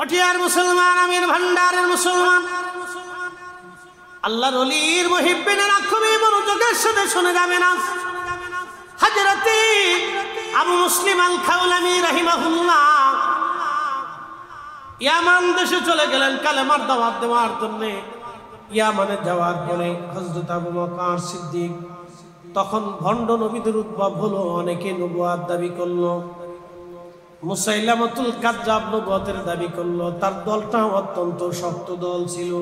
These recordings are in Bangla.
পটিয়ার মুসলমান, আমির ভান্ডারের মুসলমান, আল্লাহর ওলির মুহিব্বিনেরা খুবই মনোযোগের সাথে শুনে যাবেন। হযরতে আবু মুসলিম আল খাওলামি রাহিমাহুল্লাহ ইয়ামান দেশে চলে গেলেন কালেমার দাওয়াত দেওয়ার জন্য। ইয়ামানে যাওয়ার পরে হযরত আবু বকর সিদ্দিক, তখন ভণ্ড নবীদের উদ্ভব হলো, অনেকে নবুয়ত দাবি করলো। মুসাইলামাতুল কাজ্জাব নবুয়তের দাবি করলো। তার দলটা অত্যন্ত শক্ত দল ছিল।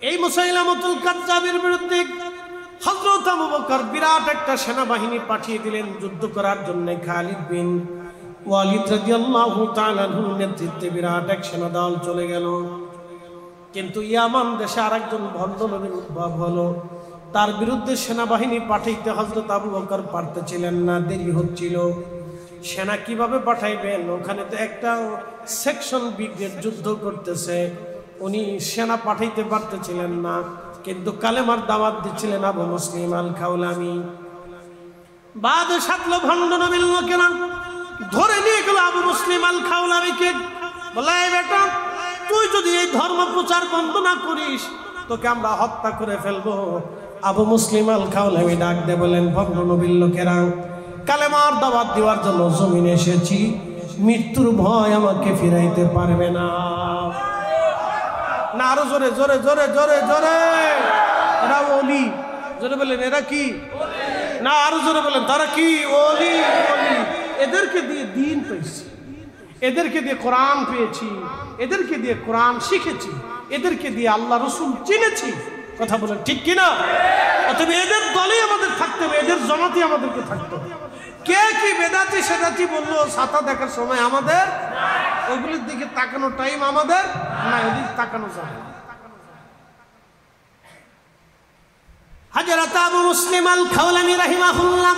এই মুসাইলামাতুল কাজ্জাবের বিরুদ্ধে হযরত আবু বকর বিরাট একটা সেনাবাহিনী পাঠিয়ে দিলেন যুদ্ধ করার জন্য। খালিদ বিন ওয়ালিদ রাদিয়াল্লাহু তাআলা আনহুর নেতৃত্বে বিরাট এক সেনাদল চলে গেল। কিন্তু ইয়ামান দেশে আরেকজন ভণ্ড নবীর উদ্ভব হলো। তার বিরুদ্ধে সেনাবাহিনী পাঠাইতে হযরত আবু বকর পারতেছিলেন না, দেরি হচ্ছিল। সেনা কিভাবে পাঠাইবেন? ওখানে তো একটা সেকশন ব্রিগেড যুদ্ধ করতেছে, উনি সেনা পাঠাইতে পারতেছিলেন না। কিন্তু কালেমার দাওয়াত দিচ্ছিলেন আবু মুসলিম আল খাওলামি। বাদে সাতলো ভণ্ড নবীর লোকেরা ধরে নিয়ে গেল আবু মুসলিম আল খাওলামিকে। বলে, এই বেটা, তুই যদি এই ধর্ম প্রচার বন্ধ না করিস, তোকে আমরা হত্যা করে ফেলবো। আবু মুসলিম আল খাওলামি ডাক দিয়ে বলেন, ভণ্ড নবীর লোকেরা, কালেমার দাওয়াত দেওয়ার জন্য জমিনে এসেছি, মৃত্যুর ভয় আমাকে ফিরাইতে পারবে না। না, আরো জোরে জোরে জোরে জোরে জোরে। এরা ওলি, জোরে বলেন, এরা কি? না, আরো জোরে বলেন, তারা কি? ওলি। ওলি। এদেরকে দিয়ে দ্বীন পেয়েছি, এদেরকে দিয়ে কোরআন পেয়েছি, এদেরকে দিয়ে কোরআন শিখেছি, এদেরকে দিয়ে আল্লাহ রসুল চিনেছি। কথা বলেন ঠিক কিনা? অতএব এদের দলেই আমাদের থাকতে হবে, এদের জমাতে আমাদেরকে থাকতে হবে। কে কি বেদাতি সেদাতি বললো ছাতা দেখার সময় আমাদের, ওগুলোর দিকে তাকানো টাইম আমাদের না, ওদিকে তাকানো যাবে। হযরত আবু মুসলিম আল খাওলামি রাহিমাহুল্লাহ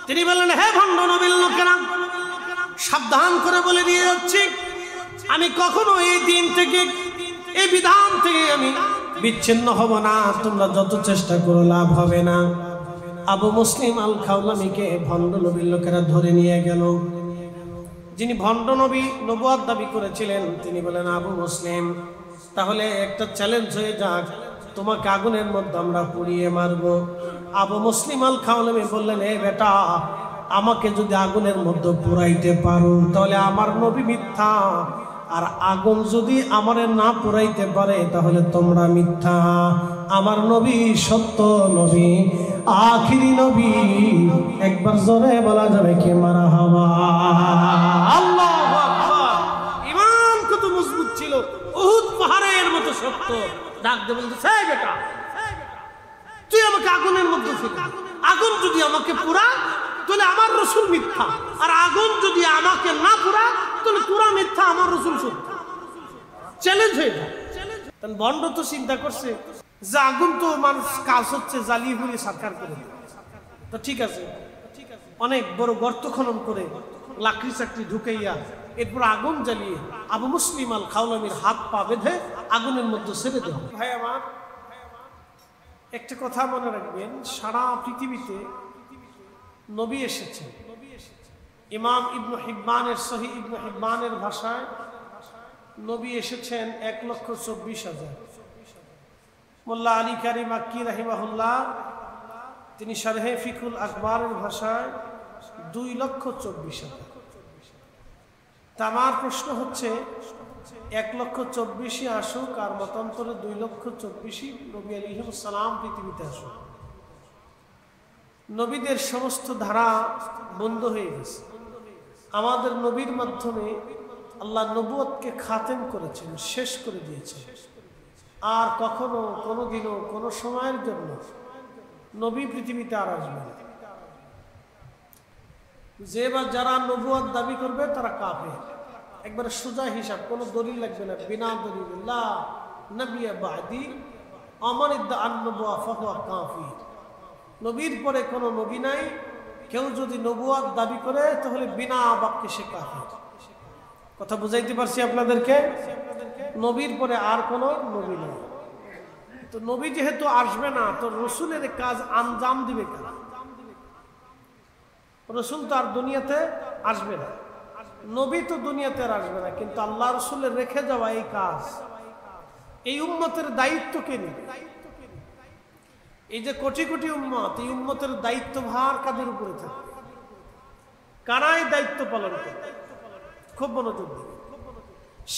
তিনি বললেন, হে ভণ্ড নবীর লোকেরা, সাবধান করে বলে দিয়ে যাচ্ছি, আমি কখনো এই দিন থেকে, এই বিধান থেকে আমি বিচ্ছিন্ন হব না। তোমরা যত চেষ্টা করো লাভ হবে না। আবু মুসলিম আল খাওলামিকে ভণ্ড নবীর লোকেরা ধরে নিয়ে গেল। যিনি ভণ্ড নবী নবুয়ত দাবি করেছিলেন তিনি বলেন, আবু মুসলিম, তাহলে একটা চ্যালেঞ্জ হয়ে যাক, তোমাকে আগুনের মধ্যে আমরা পুড়িয়ে মারব। আবু মুসলিম আল খাওলামি বললেন, এই বেটা, আমাকে যদি আগুনের মধ্যে পুরাইতে পারো তাহলে আমার নবী মিথ্যা, আর আগুন যদি আমারে না পুরাইতে পারে তাহলে তোমরা মিথ্যা। আমার নবী সত্য নবী, আখিরি নবী। একবার জোরে বলা যাবে কি মারহাবা? আল্লাহু আকবার। ঈমান কত মজবুত ছিল, উহুদ পাহাড়ের মতো শক্ত। ডাক দিয়ে বলতেছে, এই বেটা, তুই আমাকে আগুনের মধ্যে ফেলে, আগুন যদি আমাকে পুরা তাহলে আমার রসুল মিথ্যা, আর আগুন যদি আমাকে না পুরা তাহলে তোরা মিথ্যা, আমার রসুল সত্য। চ্যালেঞ্জ হয়ে যায়। ভণ্ড তো চিন্তা করছে যে আগুন তো মানুষ কাজ হচ্ছে জ্বালিয়ে পুড়িয়ে সাৎকার করে, তো ঠিক আছে, অনেক বড় গর্ত খনন করে লাকড়ি চাকরি ঢুকাইয়া এরপর আগুন জ্বালিয়ে আবু মুসলিম আল খাওলামির হাত পা বেঁধে আগুনের মধ্যে ছেড়ে দেয়। ভাই আমার, একটা কথা মনে রাখবেন, সারা পৃথিবীতে নবী এসেছে। ইমাম ইবনে হিব্বানের সহিহ ইবনে হিব্বানের ভাষায় নবী এসেছেন 1,24,000। মোল্লা আলী কারি মাক্কি রাহিমাহুল্লাহ তিনি শারহে ফিকুল আকবরের ভাষায় 2,24,000। তা আমার প্রশ্ন হচ্ছে, 1,24,000 আসুক আর মতান্তরে 2,24,000 নবী আলাইহিস সালাম পৃথিবীতে আসুক, নবীদের সমস্ত ধারা বন্ধ হয়ে গেছে। আমাদের নবীর মাধ্যমে আল্লাহ নবুয়তকে খাতেম করেছেন, শেষ করে দিয়েছেন। আর কখনো কোনোদিনও কোনো সময়ের জন্য নবী পৃথিবীতে আর আসবে না। যে বা যারা নবুয়ত দাবি করবে তারা কাফের। একবারে সোজা হিসাব, কোনো দলিল লাগবে না, বিনা দলিল। লা নবিয়্যা বা'দি আমান ইদ্দা আন-নবুওয়া ফাহুয়া কাফির। নবীর পরে কোনো নবী নাই, কেউ যদি নবুয়ত দাবি করে তাহলে বিনা বাক্যে সে কাফের। কথা বুঝাইতে পারছি আপনাদেরকে? নবীর পরে আর কোনো নবী নেই। তো নবী যেহেতু আসবে না, তো রসুলের কাজ আঞ্জাম দিবে কেন? রসুল তো আর দুনিয়াতে আসবে না। নবী তো দুনিয়াতে আর আসবে না, কিন্তু আল্লাহ রাসূলের রেখে যাওয়া এই কাজ, এই উম্মতের দায়িত্ব কে নিবে? এই যে কোটি কোটি উম্মত, এই উম্মতের দায়িত্বভার কাদের উপরে থাকে? কারাই দায়িত্ব পালন করে? খুব মনোযোগ দিবে।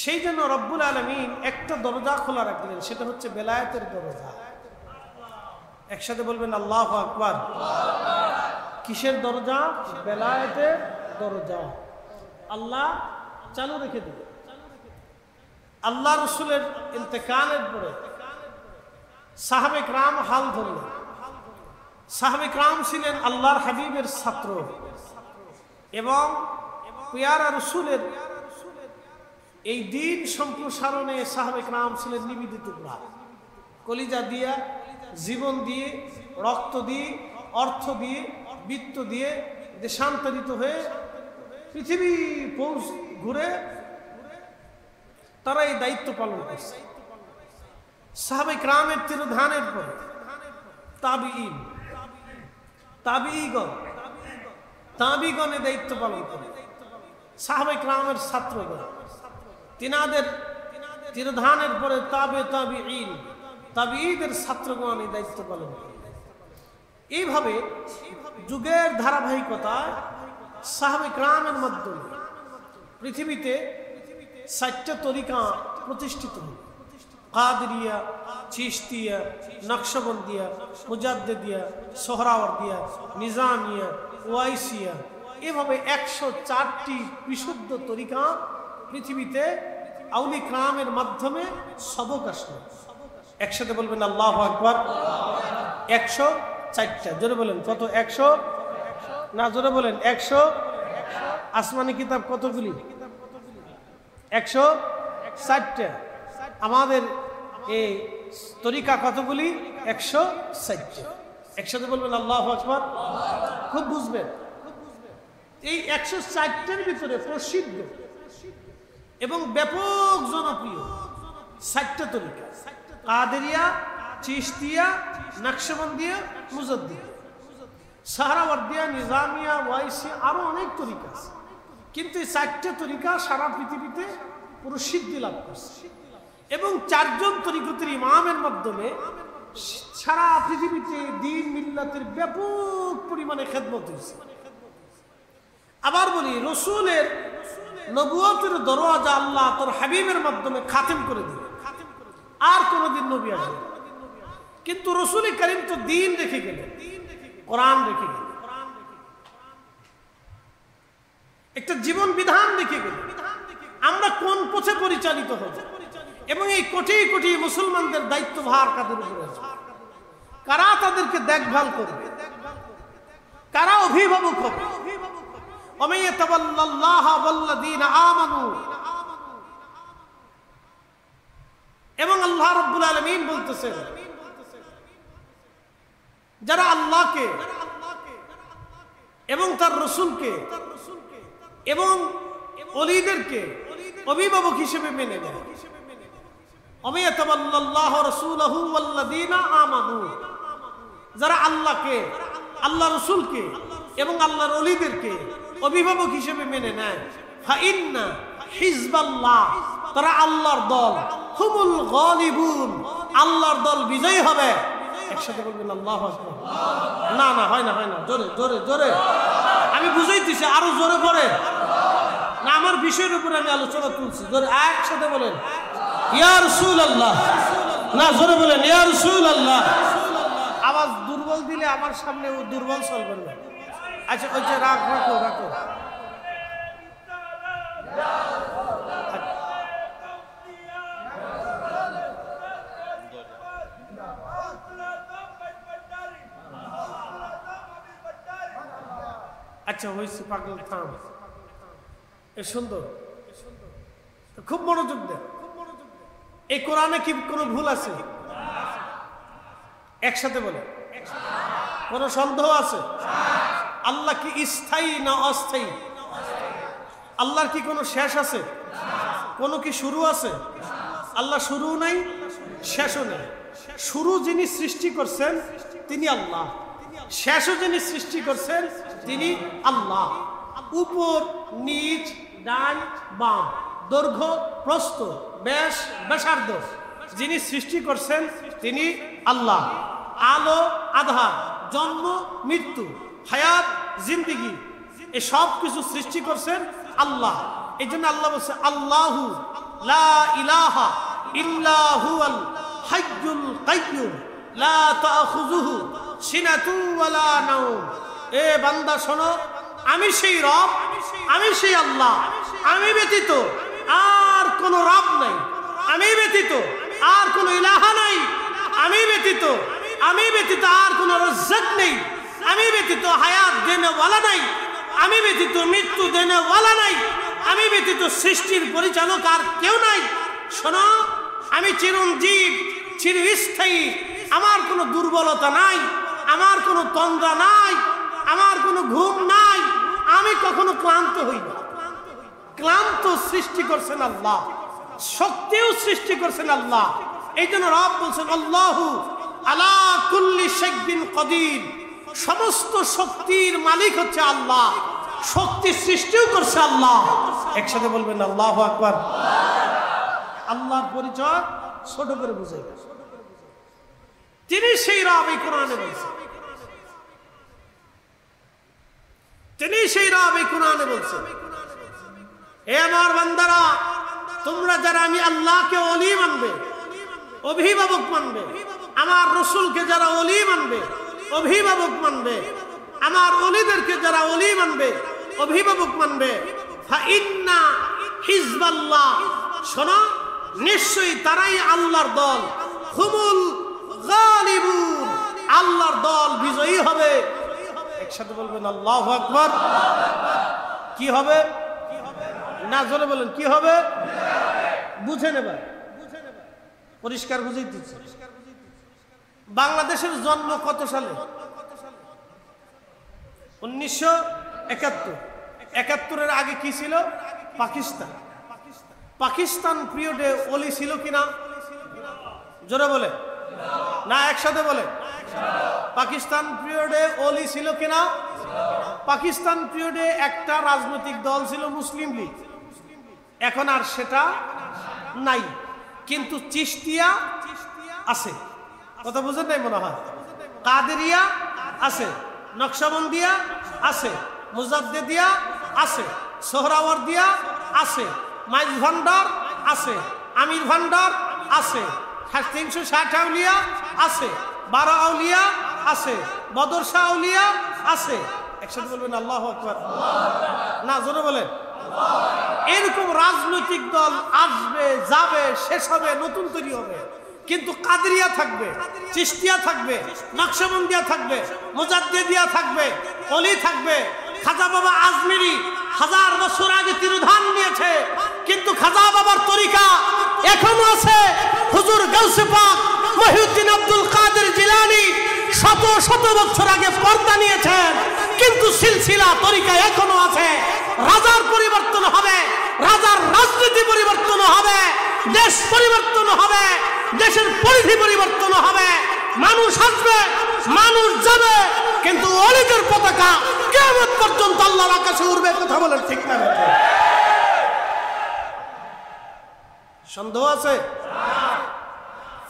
সেই জন্য রব্বুল আলামিন একটা দরজা খোলা রাখলেন, সেটা হচ্ছে বেলায়েতের দরজা। একসাথে বলবেন আল্লাহু আকবার। কিসের দরজা? বেলায়েতের দরজা। আল্লাহ চালু রেখে দিবে। আল্লাহ রাসূলের ইন্তেকালের পরে সাহাবে কিরাম হাল ধরলেন। সাহাবে কিরাম ছিলেন আল্লাহর হাবিবের ছাত্র এবং পেয়ারা রাসূলের এই দিন সম্প্রসারণে সাহাবে কিরাম ছিলেন নিবেদিত প্রাণ। কলিজা দিয়া, জীবন দিয়ে, রক্ত দিয়ে, অর্থ দিয়ে, বৃত্ত দিয়ে দেশান্তরিত হয়ে পৃথিবী ঘুরে তারা এই দায়িত্ব পালন করছে। সাহাবে কিরামের তিরোধানের পরে তাবিগণ দায়িত্ব পালন করে। সাহাবে কিরামের ছাত্রগণ তিনাদের তিরোধানের পরে তাবিঈদের ছাত্রগণ এই দায়িত্ব পালন করে। এইভাবে যুগের ধারাবাহিকতায় সাহাবে কিরামের মাধ্যমে পৃথিবীতে 4টা তরিকা প্রতিষ্ঠিত হল। কাদেরিয়া, চিশতিয়া, নকশবন্দিয়া, মুজাদ্দিদিয়া, সোহরাওয়ার্দিয়া, নিজামিয়া, ওয়াইসিয়া, এভাবে 104টি বিশুদ্ধ তরিকা পৃথিবীতে আউলি কিরামের মাধ্যমে সবক আসলো। একসাথে বলবেন আল্লাহু আকবার। 104টা। জোরে বলেন কত? 100 না, জোরে বলেন 100। আসমানি কিতাব কতগুলি? 104টা। আমাদের এই তরিকা কতগুলি? 104টা। একসাথে বলবেন আল্লাহু আকবার। খুব বুঝবেন, এই 104টার ভিতরে প্রসিদ্ধ এবং ব্যাপক জনপ্রিয় 4টা তরিকা: কাদেরিয়া, চিশতিয়া, নকশবন্দিয়া, মুজাদ্দিদিয়া, সোহরাওয়ার্দিয়া, নিজামিয়া, ওয়াইসিয়া, আরো অনেক তরিকা আছে। কিন্তু এই 4টা তরিকা সারা পৃথিবীতে প্রসিদ্ধি লাভ করছে এবং 4জন তরিকতের ইমামের মাধ্যমে সারা পৃথিবীতে দ্বীন মিল্লাতের ব্যাপক পরিমাণে খেদমত হয়েছে। আবার বলি, রসুলের নবুয়তের দরওয়াজা আল্লাহ তোর হাবিবের মাধ্যমে খাতেম করে দিবে, আর কোনদিন নবী আসবে। কিন্তু রসুল করিম তো দ্বীন রেখে গেলেন, কোরআন রেখে গেলেন, একটা জীবন বিধান রেখে গেলেন। আমরা কোন পথে পরিচালিত হব এবং এই কোটি কোটি মুসলমানদের দায়িত্বভার কাদের উপরে আছে? কারা তাদেরকে দেখভাল করবে? কারা অভিভাবক হবে? এবং আল্লাহ রাব্বুল আলামিন বলতেছেন, যারা আল্লাহকে এবং তার রাসূলকে এবং ওলিদেরকে অভিভাবক হিসেবে মেনে নেয়। যারা আল্লাহকে, আল্লাহ রাসূলকে এবং আল্লাহর ওলিদেরকে অভিভাবক হিসেবে মেনে নেয়, ফাইন্না হিজবাল্লাহ, তারা আল্লাহর দল, হুমুল গালিবুন, আল্লাহর দল বিজয়ী হবে। একসাথে বলবেন আল্লাহু আকবার। না না, হয় না, হয় না, জোরে জোরে জোরে। আমি বুঝাইতেছি, আরো জোরে পড়ে না, আমার বিষয়ের উপরে আমি আলোচনা তুলছি। জোরে একসাথে বলেন ইয়া রাসূলুল্লাহ। না, জোরে বলেন ইয়া রাসূলুল্লাহ। আওয়াজ দুর্বল দিলে আমার সামনে ও দুর্বল চলবে না। আচ্ছা, ওই যে রাখো রাখো। আচ্ছা, হয়েছে, পাগল থাম। এ সুন্দর, খুব মনোযোগ দেন। এই কোরআনে কি কোনো ভুল আছে? একসাথে বলে, কোন সন্দেহ আছে? আল্লাহ কি স্থায়ী না অস্থায়ী? আল্লাহর কি কোনো শেষ আছে? কোনো কি শুরু আছে? আল্লাহ শুরু নাই, শেষও নেই। শুরু যিনি সৃষ্টি করছেন তিনি আল্লাহ, শেষও যিনি সৃষ্টি করছেন তিনি আল্লাহ। উপর নিচ ডান বাম, দৈর্ঘ্য প্রস্থ, ব্যাস ব্যাসার্ধ, যিনি সৃষ্টি করছেন তিনি আল্লাহ। আলো আধার, জন্ম মৃত্যু, হায়াত জিন্দিগি, এই সব কিছু সৃষ্টি করছেন আল্লাহ। এই জন্য আল্লাহ বলছে আল্লাহু লা ইলাহা ইল্লা হুয়াল হাইয়ুল কাইয়্যুম লা তাখুযুহু সিনাতুন ওয়ালা নাওম। এ বান্দা শোনো, আমি সেই রব, আমি সেই আল্লাহ, আমি ব্যতীত আর কোন রব নাই, আমি ব্যতীত আর কোন ইলাহা নাই, আমি ব্যতীত আর কোন রাজ্জাক নেই, আমি ব্যতীত হায়াত দেনেওয়ালা নাই, আমি ব্যতীত মৃত্যু দেনেওয়ালা নাই, আমি ব্যতীত সৃষ্টির পরিচালক আর কেউ নাই। শোনো, আমি চিরঞ্জীব, চিরস্থায়ী, আমার কোনো দুর্বলতা নাই, আমার কোনো তন্দ্রা নাই, আমার কোনো ঘুম নাই, আমি কখনো ক্লান্ত হই না। ক্লান্ত সৃষ্টি করছেন আল্লাহ, শক্তিও সৃষ্টি করছেন আল্লাহ। এই জন্য রব বলছেন আল্লাহু আলা কুল্লি শাইইন কাদির, সমস্ত শক্তির মালিক হচ্ছে আল্লাহ, শক্তি সৃষ্টিও করছে আল্লাহ। একসাথে বলবেন আল্লাহু আকবার। আল্লাহর পরিচয় ছোট করে বুঝাই, তিনি সেই রব। এই কোরআনে বলছেন, তিনি সেই রব। এই কোরআনে বলছেন, হে আমার বান্দারা, তোমরা যারা আমি আল্লাহকে ওলি মানবে, অভিভাবক মানবে, আমার রসুলকে যারা ওলি মানবে, অভিভাবক মানবে, আমার ওলিদেরকে যারা ওলি মানবে, অভিভাবক মানবে, ফাইন্না হিজবাল্লাহ, শোনো, নিশ্চয়ই তারাই আল্লাহর দল, হুমুল গালিবুন, আল্লাহর দল বিজয়ী হবে। একসাথে বলবেন আল্লাহু আকবার। কি হবে না জোরে বলেন, কি হবে? বুঝে নেবেন, পরিষ্কার বুঝেই দিচ্ছে। বাংলাদেশের জন্ম কত সালে? 1971। 71-এর আগে কি ছিল? পাকিস্তান। পাকিস্তান পিরিয়ডে ওলি ছিল কিনা? জোরে বলে না, একসাথে বলে। পাকিস্তান পিরিয়ডে ওলি ছিল কিনা? পাকিস্তান পিরিয়ডে একটা রাজনৈতিক দল ছিল মুসলিম লীগ, এখন আর সেটা নাই, কিন্তু চিশতিয়া আছে। কথা বুঝেন নাই মনে হয়? কাদেরিয়া আছে, নকশবন্দিয়া আছে, মুজাদ্দেদিয়া আছে, সোহরাওয়ার্দিয়া আছে, মাইজ ভান্ডার আছে, আমির ভান্ডার আছে, 360 আউলিয়া আছে, 12 আউলিয়া আছে, বদর শাহ আউলিয়া আছে। একসাথে বলবেন আল্লাহু আকবার। না জোরে বলেন। এরকম রাজনৈতিক দল আসবে, যাবে, শেষ হবে, নতুন তৈরি হবে, কিন্তু কাদেরিয়া থাকবে, চিশতিয়া থাকবে, নকশবন্দিয়া থাকবে, মুজাদ্দেদিয়া থাকবে, ওলি থাকবে। খাজা বাবা আজমিরি 1000 বছর আগে তিরোধান নিয়েছে, কিন্তু খাজা বাবার তরিকা এখনো আছে। হুজুর গাউসে পাক মহিউদ্দিন আব্দুল কাদের জিলানী শত শত বছর আগে পর্দা নিয়েছেন, কিন্তু সিলসিলা তরিকা এখনো আছে। রাজার পরিবর্তন হবে, রাজার রাজনীতি পরিবর্তন হবে, দেশ পরিবর্তন হবে, দেশের পরিধি পরিবর্তন হবে, মানুষ আসবে, মানুষ যাবে, কিন্তু ওলিদের পতাকা কিয়ামত পর্যন্ত আল্লাহর আকাশে উড়বে। কথা বলেন ঠিক না? সন্দেহ আছে?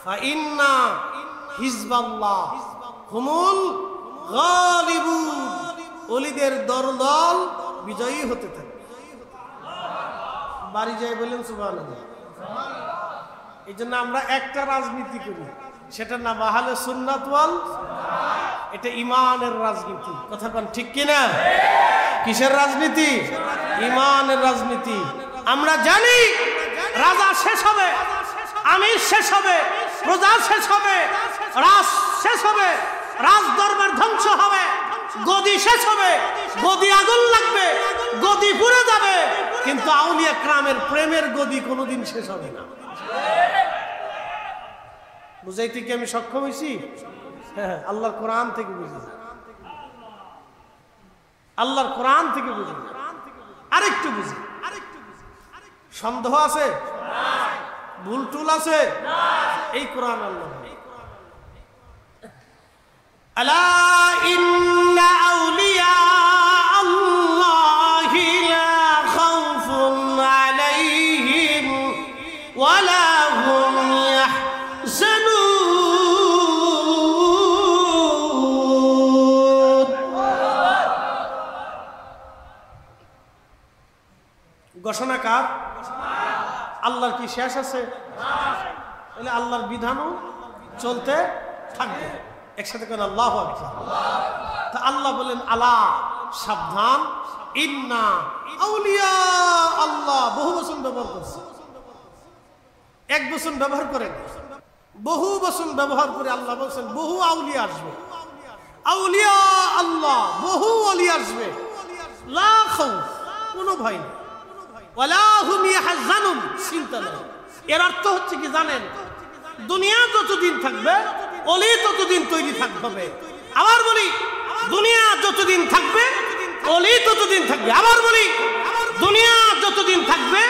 ফাইন্না হিজবাল্লাহ হুমুল গালিবুন, ওলিদের দল বিজয়ী হতে থাকে। বাড়ি যাই বলেন সুবহানাল্লাহ। এই জন্য আমরা একটা রাজনীতি করি, সেটার নাম আহলে সুন্নাত ওয়াল, এটা ইমানের রাজনীতি। কথা বলেন ঠিক কিনা? কিসের রাজনীতি? ইমানের রাজনীতি। আমরা জানি রাজা শেষ হবে, আমির শেষ হবে, প্রজা শেষ হবে, রাজ শেষ হবে, রাজ দরবার ধ্বংস হবে, গদি শেষ হবে, গদি আগুন লাগবে, গদি পুড়ে যাবে, কিন্তু আউলিয়া کرامের প্রেমের গদি কোনোদিন শেষ হবে না। বুঝাইতে কি আমি সক্ষম হয়েছি? হ্যাঁ, আল্লাহর কোরআন থেকে বুঝি, আল্লাহর কোরআন থেকে বুঝি। আরেকটু বুঝি, সন্দেহ আছে? ভুল টুল আছে? এই কোরআন আল্লাহ আলা ইন্না আউলিয়া আল্লাহি লা খাউফুন কার? আল্লাহর কি শেষ আছে? তাহলে আল্লাহর বিধানও চলতে থাকবে। একসাথে করেন আল্লাহু আকবার। তা আল্লাহ বলেন আলা, সাবধান, ইন্না আউলিয়া আল্লাহ। বহু বচন ব্যবহার করছে, এক বচন ব্যবহার করেন, বহু বচন ব্যবহার করে আল্লাহ বলছেন বহু আউলিয়া আসবে। আউলিয়া আল্লাহ, বহু ওলি আসবে। লা খাউফ, কোনো ভয় নেই, ওয়ালা হুম ইয়াহজানুন, চিন্তা নেই। এর অর্থ হচ্ছে কি জানেন? দুনিয়া যতদিন থাকবে ওলি ততদিন তৈরি থাকতে হবে। আবার বলি, দুনিয়া যতদিন থাকবে ওলি ততদিন থাকবে। আবার বলি, দুনিয়া যতদিন থাকবে,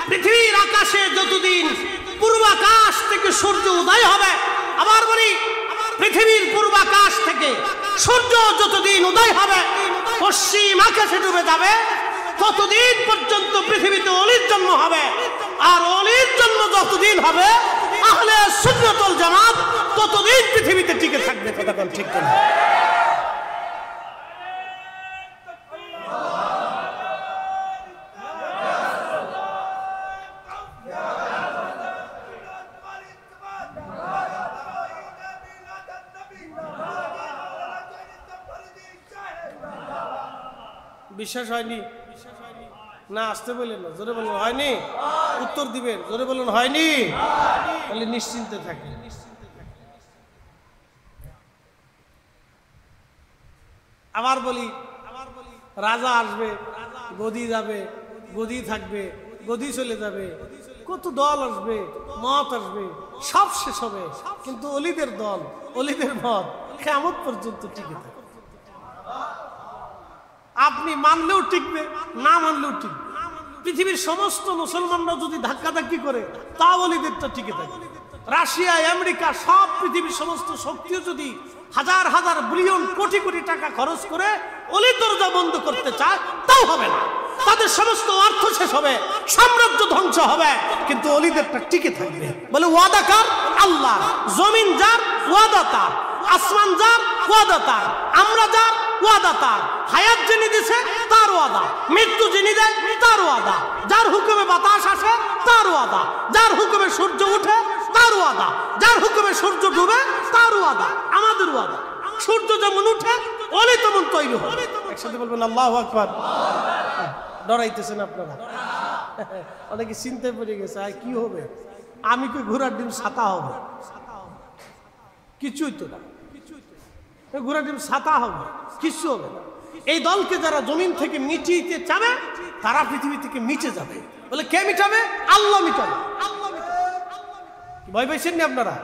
পৃথিবীর আকাশে যতদিন পূর্বাকাশ থেকে সূর্য উদয় হবে। আবার বলি, পৃথিবীর পূর্বাকাশ থেকে সূর্য যতদিন উদয় হবে, পশ্চিম আকাশে ডুবে যাবে, ততদিন পর্যন্ত পৃথিবীতে অলির জন্ম হবে। আর অলির জন্ম যতদিন হবে, আহলে সুন্নাত ওয়াল জামাত ততদিন পৃথিবীতে টিকে থাকবে। কথা বল ঠিক কিনা? বিশ্বাস হয়নি না? আসতে বললেন না, জোরে বলুন হয়নি। উত্তর দিবেন, জোরে বলুন হয়নি। তাহলে নিশ্চিন্তে থাকে। আবার বলি, রাজা আসবে, গদি যাবে, গদি থাকবে, গদি চলে যাবে, কত দল আসবে, মত আসবে, সব শেষ হবে, কিন্তু অলিদের দল, অলিদের মত কিয়ামত পর্যন্ত টিকে থাকে। আপনি মানলেও টিকবে, না মানলেও টিকবে। পৃথিবীর সমস্ত মুসলমানরা যদি ধাক্কাধাক্কি করে, তাও অলিদেরটা টিকে থাকে। রাশিয়া, আমেরিকা, সব পৃথিবীর সমস্ত শক্তিও যদি হাজার হাজার বিলিয়ন কোটি কোটি টাকা খরচ করে অলির দরজা বন্ধ করতে চায়, তাও হবে না। তাদের সমস্ত অর্থ শেষ হবে, সাম্রাজ্য ধ্বংস হবে, কিন্তু অলিদেরটা টিকে থাকবে। বলে ওয়াদা কার? আল্লাহ। জমিন যার, ওয়াদা তার। আসমান যার, ওয়াদা তার। আমরা যার, ওয়াদা তার। হায়াত যিনি দিছে তার ওয়াদা, মৃত্যু যিনি দেয় তার ওয়াদা। যার হুকুমে বাতাস আসে তার ওয়াদা, যার হুকুমে সূর্য উঠে তার ওয়াদা, যার হুকুমে সূর্য ডুবে তার ওয়াদা, আমাদের ওয়াদা। সূর্য যেমন উঠে অলি তেমন তৈরি হবে। একসাথে বলবেন আল্লাহু আকবার। ডরাইতেছেন আপনারা? অনেকে চিন্তায় পড়ে গেছে, আর কি হবে? আমি কি ঘোড়ার ডিম ছাতা হবে? কিছুই তো না। ঘোড়ার ডিম ছাতা হবে, কিছু হবে না। এই দলকে যারা জমিন থেকে মিটিয়ে যাবে, তারা পৃথিবী থেকে মিটে যাবে। বলে কে মিটাবে? আল্লাহ মিটাবে। ভয় পাইছেন না আপনারা?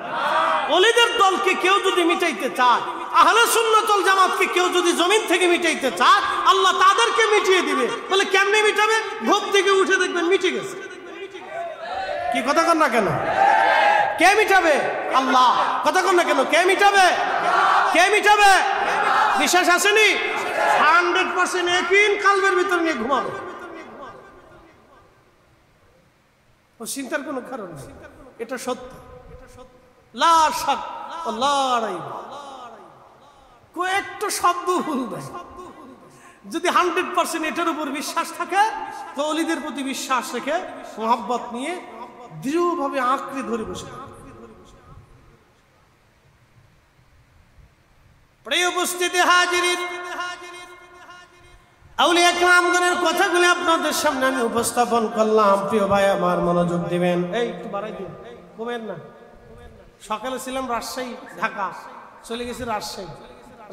ওলিদের দলকে কেউ যদি মিটাইতে চায়, আহলে সুন্নাত ওয়াল জামাতকে কেউ যদি জমিন থেকে মিটাইতে চায়, আল্লাহ তাদেরকে মিটিয়ে দিবে। বলে কেমনে মিটাবে? ঘুম থেকে উঠে দেখবেন মিটে গেছে। কি কথা কন না কেন? কে মিটাবে? আল্লাহ। কথা কন না কেন? কে মিটাবে? কে মিটাবে? বিশ্বাস আসেনি? 100% একদিন কালবের ভিতর নিয়ে ঘুমাবে, ও চিন্তার কোনো কারণ নেই। এটা সত্য। লা শাক লা রাইব। কয়েকটা শব্দ ভুল দেয়। যদি 100% এটার উপর বিশ্বাস থাকে, তো ওলিদের প্রতি বিশ্বাস রেখে মোহাব্বত নিয়ে দৃঢ়ভাবে আঁকড়ে ধরে বসে থাকে। প্রিয় উপস্থিতি হাজিরিন, আউলিয়া কেরামগণের কথাগুলো আপনাদের সামনে আমি উপস্থাপন করলাম। প্রিয় ভাই আমার, মনোযোগ দিবেন। এই একটু বাড়াই দিন, কমেন না। সকালে ছিলাম রাজশাহী, ঢাকা চলে গেছি রাজশাহী,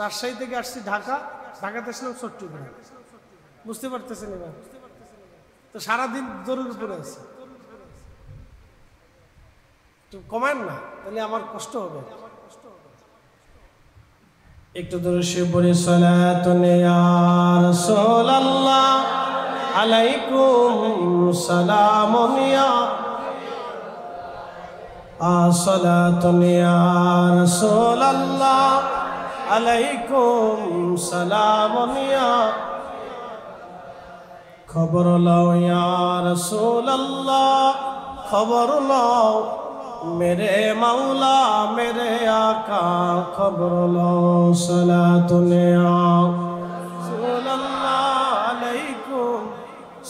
রাজশাহী থেকে আসছি ঢাকা, ঢাকাতে ছিলাম চট্টগ্রাম। বুঝতে পারতেছেন এবার? তো সারাদিন দৌড়ের উপরে আছে, একটু কমেন না, তাহলে আমার কষ্ট হবে। একটু দরুশে পড়ি। সালাতুন ইয়া রাসূলুল্লাহ আলাইকুম সালামুন ইয়া সালাতুন ইয়া রাসূলুল্লাহ আলাইকুম সালামুন ইয়া। খবর লও ইয়া রাসূলুল্লাহ, খবর লও मेरे मौला मेरे आका, खबर लो। सलातुन या रसूलल्लाह अलैकुम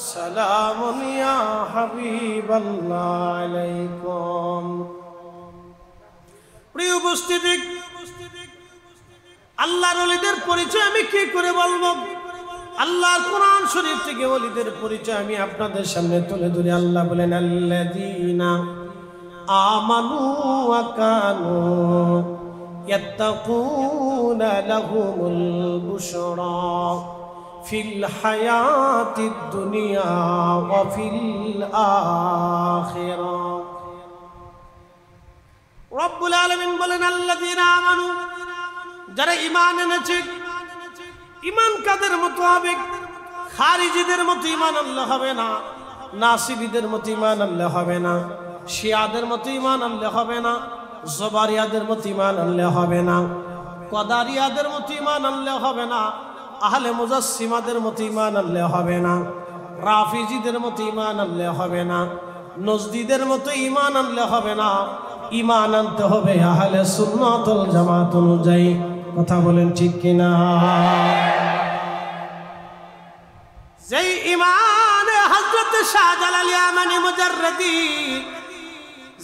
सलाम। সালামুন ইয়া হাবিবাল্লাহ আলাইকুম। প্রিয় উপস্থিতি, আল্লাহর ওলিদের পরিচয় আমি কি করে বলবো? আল্লাহর কোরআন শরীফ থেকে ওলিদের পরিচয় আমি আপনাদের সামনে তুলে ধরি। আল্লাহ বলেন, আল্লাযীনা আমানু ওয়া কানু ইয়াত্তাকুনা লাহুমুল বুশরা ফিল হায়াতিদ দুনিয়া ওয়া ফিল আখিরাহ। রব্বুল আলামিন বলেন, আল্লাযীনা আমানু, যারা ঈমান এনেছে। ঈমান কাদের মতো হবে? খারিজিদের মতো ঈমান আনলে হবে না, নাসিবীদের মতো ঈমান আনলে হবে না, শিয়াদের মতো ঈমান আনলে হবে না, জবারিয়াদের মতো ঈমান আনলে হবে না, কদারিয়াদের মতো ঈমান আনলে হবে না, আহলে মুজাসসিমাদের মতো ঈমান আনলে হবে না, রাফিজিদের মতো ঈমান আনলে হবে না, নজদীদের মতো ঈমান আনলে হবে না। ঈমান আনতে হবে আহলে সুন্নাত ওয়াল জামাত অনুযায়ী। কথা বলেন ঠিক কিনা? যেই ঈমানে হযরত শাহজালাল ইয়ামানি মুজাররদি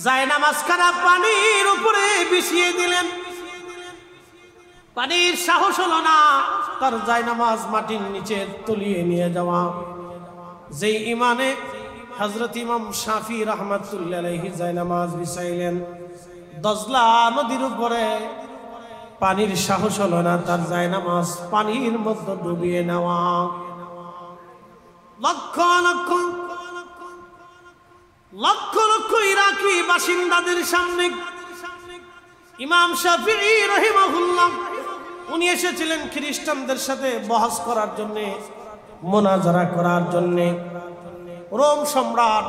জায়নামাজ খানা পানির উপরে বিছিয়ে দিলেন, পানির সাহস হলো না তার জায়নামাজ মাটির নিচে তলিয়ে নিয়ে যাওয়া। যেই ঈমানে হযরত ইমাম শাফি রাহমাতুল্লাহ আলাইহি জায়নামাজ বিছাইলেন, দজলা নদীর উপরে পানির সাহস হলো না তার জায়নামাজ পানির মধ্যে ডুবিয়ে নেওয়া। লক্ষ লক্ষ লক্ষ লক্ষ ইরাকি বাসিন্দাদের সামনে ইমাম শাফিঈ রাহিমাহুল্লাহ উনি এসেছিলেন খ্রিস্টানদের সাথে বহস করার জন্য, মুনাজারা করার জন্য। রোম সম্রাট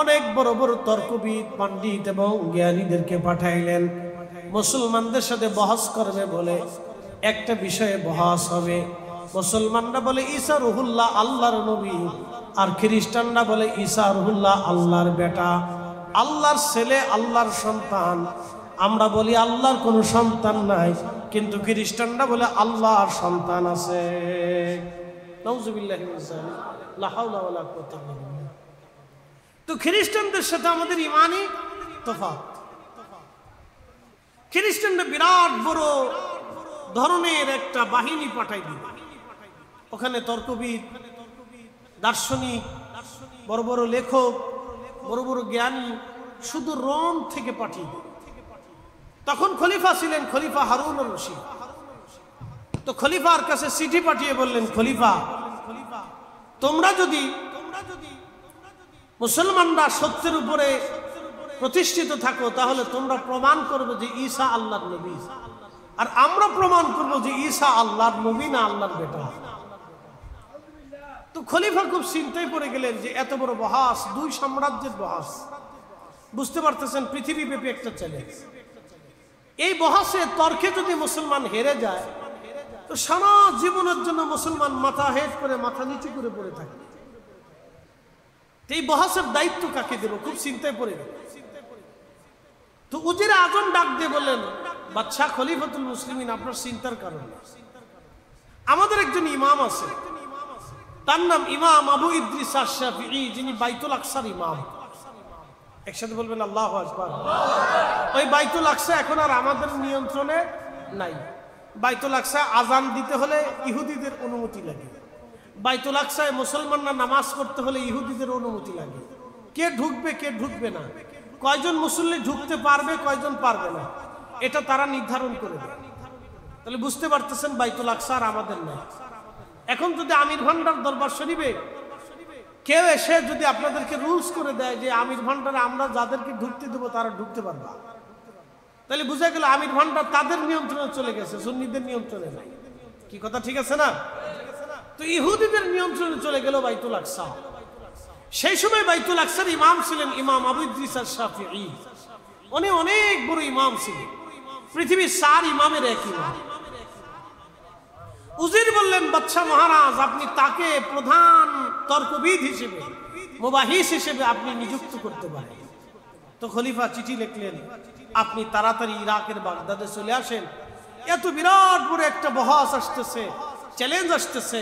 অনেক বড় বড় তর্কবিদ, পণ্ডিত এবং জ্ঞানীদেরকে পাঠাইলেন মুসলমানদের সাথে বহস করবে বলে। একটা বিষয়ে বহস হবে। মুসলমানরা বলে ঈসা রুহুল্লাহ আল্লাহর নবী, আর খ্রিস্টানরা বলে ঈসা রুহুল্লাহ আল্লাহর বেটা, আল্লাহর ছেলে, আল্লাহর সন্তান। আমরা বলি আল্লাহর কোনো সন্তান নাই, কিন্তু খ্রিস্টানরা বলে আল্লাহর সন্তান আছে। নাউযুবিল্লাহি মিন যালিক, লা হাওলা ওয়ালা কুওয়াতা ইল্লা বিল্লাহ। তো খ্রিস্টানদের সাথে আমাদের ঈমানি তফাৎ। খ্রিস্টানরা বিরাট বড় ধরনের একটা বাহিনী পাঠাই দিল, ওখানে তর্কবিদ, দার্শনিক, বড় বড় লেখক, বড় বড় জ্ঞানী শুধু রোম থেকে পাঠিয়ে দিল। তখন খলিফা ছিলেন খলিফা হারুন আর রশিদ। তো খলিফার কাছে চিঠি পাঠিয়ে বললেন, খলিফা, তোমরা যদি মুসলমানরা সত্যের উপরে প্রতিষ্ঠিত থাকো তাহলে তোমরা প্রমাণ করবে যে ঈসা আল্লাহর নবী, আর আমরা প্রমাণ করবো যে ঈসা আল্লাহর নবী না আল্লাহর বেটা। তো খলিফা খুব চিন্তায় পড়ে গেলেন যে এত বড় বহাস, দুই সাম্রাজ্যের বহাস, বুঝতে পারতেছেন পৃথিবীব্যাপী একটা চ্যালেঞ্জ। এই বহাসে তর্কে যদি মুসলমান হেরে যায় তো সারা জীবনের জন্য মুসলমান মাথা হেট করে মাথা নিচু করে পড়ে থাকে। এই বহাসের দায়িত্ব কাকে দেব? খুব চিন্তায় পড়ে গেল। তো উজিরে আজম ডাক দিয়ে বললেন, বাদশাহ খলিফাতুল মুসলিমিন, আপনার চিন্তার কারণ, আমাদের একজন ইমাম আছে, তার নাম ইমাম আবু ইদ্রিস আশ-শাফিঈ, যিনি বাইতুল আকসার ইমাম। একসাথে বলবেন আল্লাহু আকবার। ওই বাইতুল আকসা এখন আর আমাদের নিয়ন্ত্রণে নাই। বাইতুল আকসা আজান দিতে হলে ইহুদিদের অনুমতি লাগে, বাইতুল আকসায় মুসলমানরা নামাজ পড়তে হলে ইহুদিদের অনুমতি লাগে। কে ঢুকবে কে ঢুকবে না, কয়জন মুসল্লি ঢুকতে পারবে কয়জন পারবে না, এটা তারা নির্ধারণ করে দেয়। তাহলে বুঝতে পারতেছেন বাইতুল আকসা আর আমাদের নাই। এখন যদি আমির ভান্ডার দরবার শরীফে কেউ এসে যদি আপনাদেরকে রুলস করে দেয় যে আমির ভান্ডারে আমরা যাদেরকে ঢুকতে দেবো তারা ঢুকতে পারবে, তাহলে বুঝা গেল আমির ভান্ডার তাদের নিয়ন্ত্রণে চলে গেছে, সুন্নিদের নিয়ন্ত্রণে নাই। কি কথা ঠিক আছে না? তো ইহুদিদের নিয়ন্ত্রণে চলে গেল বাইতুল আকসা। সেই সময় বাইতুল আকসার ইমাম ছিলেন ইমাম আবু ইদ্রিস আশ-শাফিঈ। উনি অনেক বড় ইমাম ছিলেন, পৃথিবীর 4 ইমামের এক ইমাম। উজির বললেন, বাদশাহ মহারাজ, আপনি তাকে প্রধান তর্কবিদ হিসেবে, মুবাহিস হিসেবে আপনি নিযুক্ত করতে পারেন। তো খলিফা চিঠি লিখলেন, আপনি তাড়াতাড়ি ইরাকের বাগদাদে চলে আসেন, এত বিরাট বড় একটা বহাস আসতেছে, চ্যালেঞ্জ আসতেছে,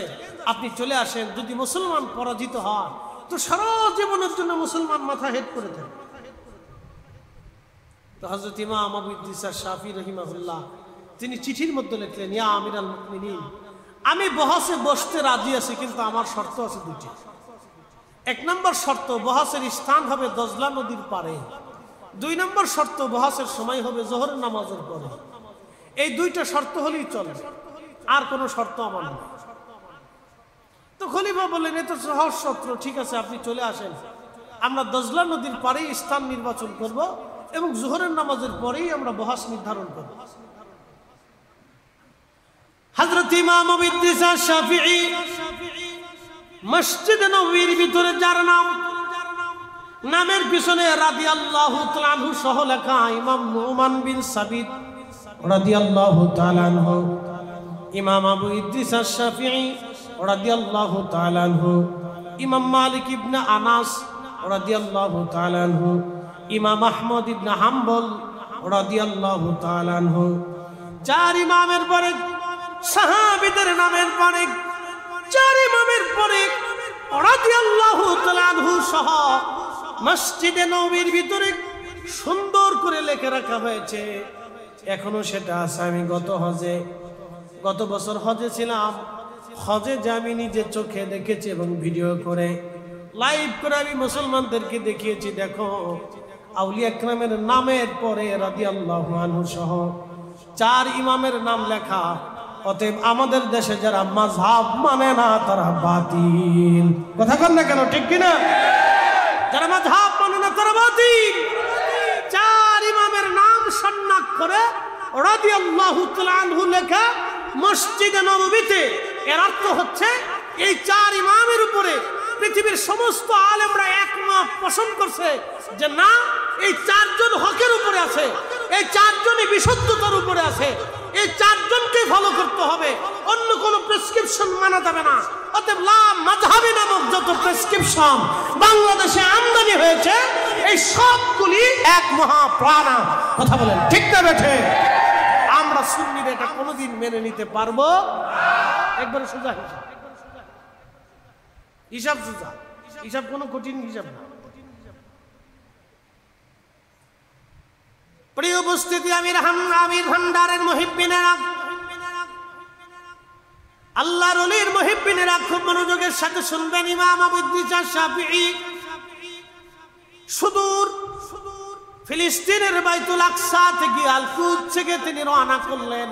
আপনি চলে আসেন। যদি মুসলমান পরাজিত হয় তো সারা জীবনের জন্য মুসলমান মাথা হেট করে থাকে। তো হযরত ইমাম আবু ইদ্রিস শাফি রাহিমাহুল্লাহ তিনি চিঠির মধ্যে লিখলেন, ইয়া আমিরাল মুমিনিন, আমি বহসে বসতে রাজি আছি, কিন্তু আমার শর্ত আছে দুটি। এক নম্বর শর্ত, বহসের স্থান হবে দজলা নদীর পাড়ে। 2 নম্বর শর্ত, বহসের সময় হবে যোহরের নামাজের পরে। এই 2টা শর্ত হলেই চলে, আর কোনো শর্ত আমার নেই। তো খলিফা বললেন, এ তো সহজ শর্ত, ঠিক আছে আপনি চলে আসেন, আমরা দজলা নদীর পাড়েই স্থান নির্বাচন করব এবং যোহরের নামাজের পরেই আমরা বহস নির্ধারণ করব। হযরত ইমাম আবু ইদ্রিস শাফিঈ মসজিদে নববীর ভিতরে যার নামের পিছনে রাদিয়াল্লাহু তাআলা আনহু সহ লেখা ইমাম নুমান বিন সাবিত রাদিয়াল্লাহু তাআলা আনহু, ইমাম আবু ইদ্রিস শাফিঈ রাদিয়াল্লাহু তাআলা আনহু, ইমাম মালিক ইবনে আনাস রাদিয়াল্লাহু তাআলা আনহু, ইমাম আহমদ ইবনে হাম্বল রাদিয়াল্লাহু তাআলা আনহু। 4 ইমামের পরে সাহাবীদের নামের পরে 4 ইমামের পরে রাদিয়াল্লাহু তাআলা আনহু সহ মসজিদে নববীর ভিতরে সুন্দর করে লিখে রাখা হয়েছে। এখনো সেটা আছে। আমি গত বছর হজে ছিলাম। হজে যে আমি নিজে চোখে দেখেছি এবং ভিডিও করে লাইভ করে আমি মুসলমানদেরকে দেখিয়েছি। দেখো, আউলিয়া ইকরামের নামের পরে রাদিয়াল্লাহু আনহু সহ 4 ইমামের নাম লেখা। অতএব আমাদের দেশে যারা মাযহাব মানে না তারা বাতিল। কথা বল না কেন, ঠিক কিনা? যারা মাযহাব মানে না তারা বাতিল। 4 ইমামের নাম সন্নাক করে রাদিয়াল্লাহু তাআলা আনহু লেখা মসজিদে নববীতে। এর অর্থ হচ্ছে এই 4 ইমামের উপরে পৃথিবীর সমস্ত আলেমরা একমত পোষণ করছে যে না, এই 4 জন হকের উপরে আছে, এই 4 জনই বিশুদ্ধতার উপরে আছে, এই 4 জনকে ফলো করতে হবে, অন্য কোনো প্রেসক্রিপশন মানা যাবে না। অতএব লা মাযহাবি নামক যত প্রেসক্রিপশন বাংলাদেশে আমদানি হয়েছে, এই সবগুলি এক মহাপ্রাণা। কথা বলেন ঠিক না বেঠে? আমরা সুন্নিরা এটা কোনোদিন মেনে নিতে পারবো? একবারে সোজা হিসাব সোজা হিসাব, কোনো কঠিন হিসাব না। প্রিয় উপস্থিতি, আমির ভান্ডারের মুহিব্বিনেরা, আল্লাহর ওলির মুহিব্বিনেরা খুব মনোযোগের সাথে শুনবেন। ইমাম আবু ইদ্রিস শাফিঈ সুদূর ফিলিস্তিনের বাইতুল আকসা থেকে আল-কুদস থেকে তিনি রওনা করলেন।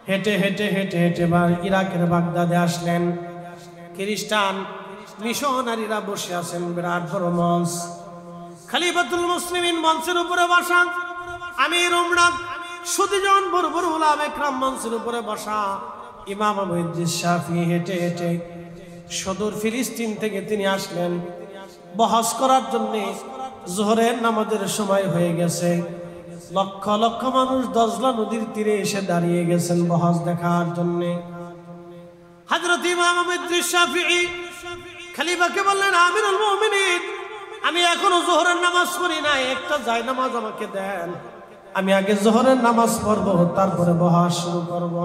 হেঁটে হেঁটে হেঁটে হেঁটে ইরাকের বাগদাদে আসলেন। খ্রিস্টান মিশনারিরা বসে আছেন বিরাট বড় মঞ্চ, খলিফাতুল মুসলিমিন মঞ্চের উপরে বসা, আমির উমরা সুদীজন বড় বড় উলামা ইকরাম মঞ্চের উপরে বসা। ইমাম আবু ইদ্রিস শাফিঈ হেঁটে হেঁটে সুদূর ফিলিস্তিন থেকে তিনি আসলেন বহস করার জন্য। যোহরের নামাজের সময় হয়ে গেছে। লক্ষ লক্ষ মানুষ দজলা নদীর তীরে এসে দাঁড়িয়ে গেছেন বহস দেখার জন্য। হযরত ইমাম আবু ইদ্রিস শাফিঈ খলিফাকে বললেন, আমিরুল মুমিনিন, আমি এখনো যোহরের নামাজ পড়ি নাই, একটা জায়নামাজ আমাকে দেন, আমি আগে যোহরের নামাজ পড়বো, তারপরে বহস শুরু করব।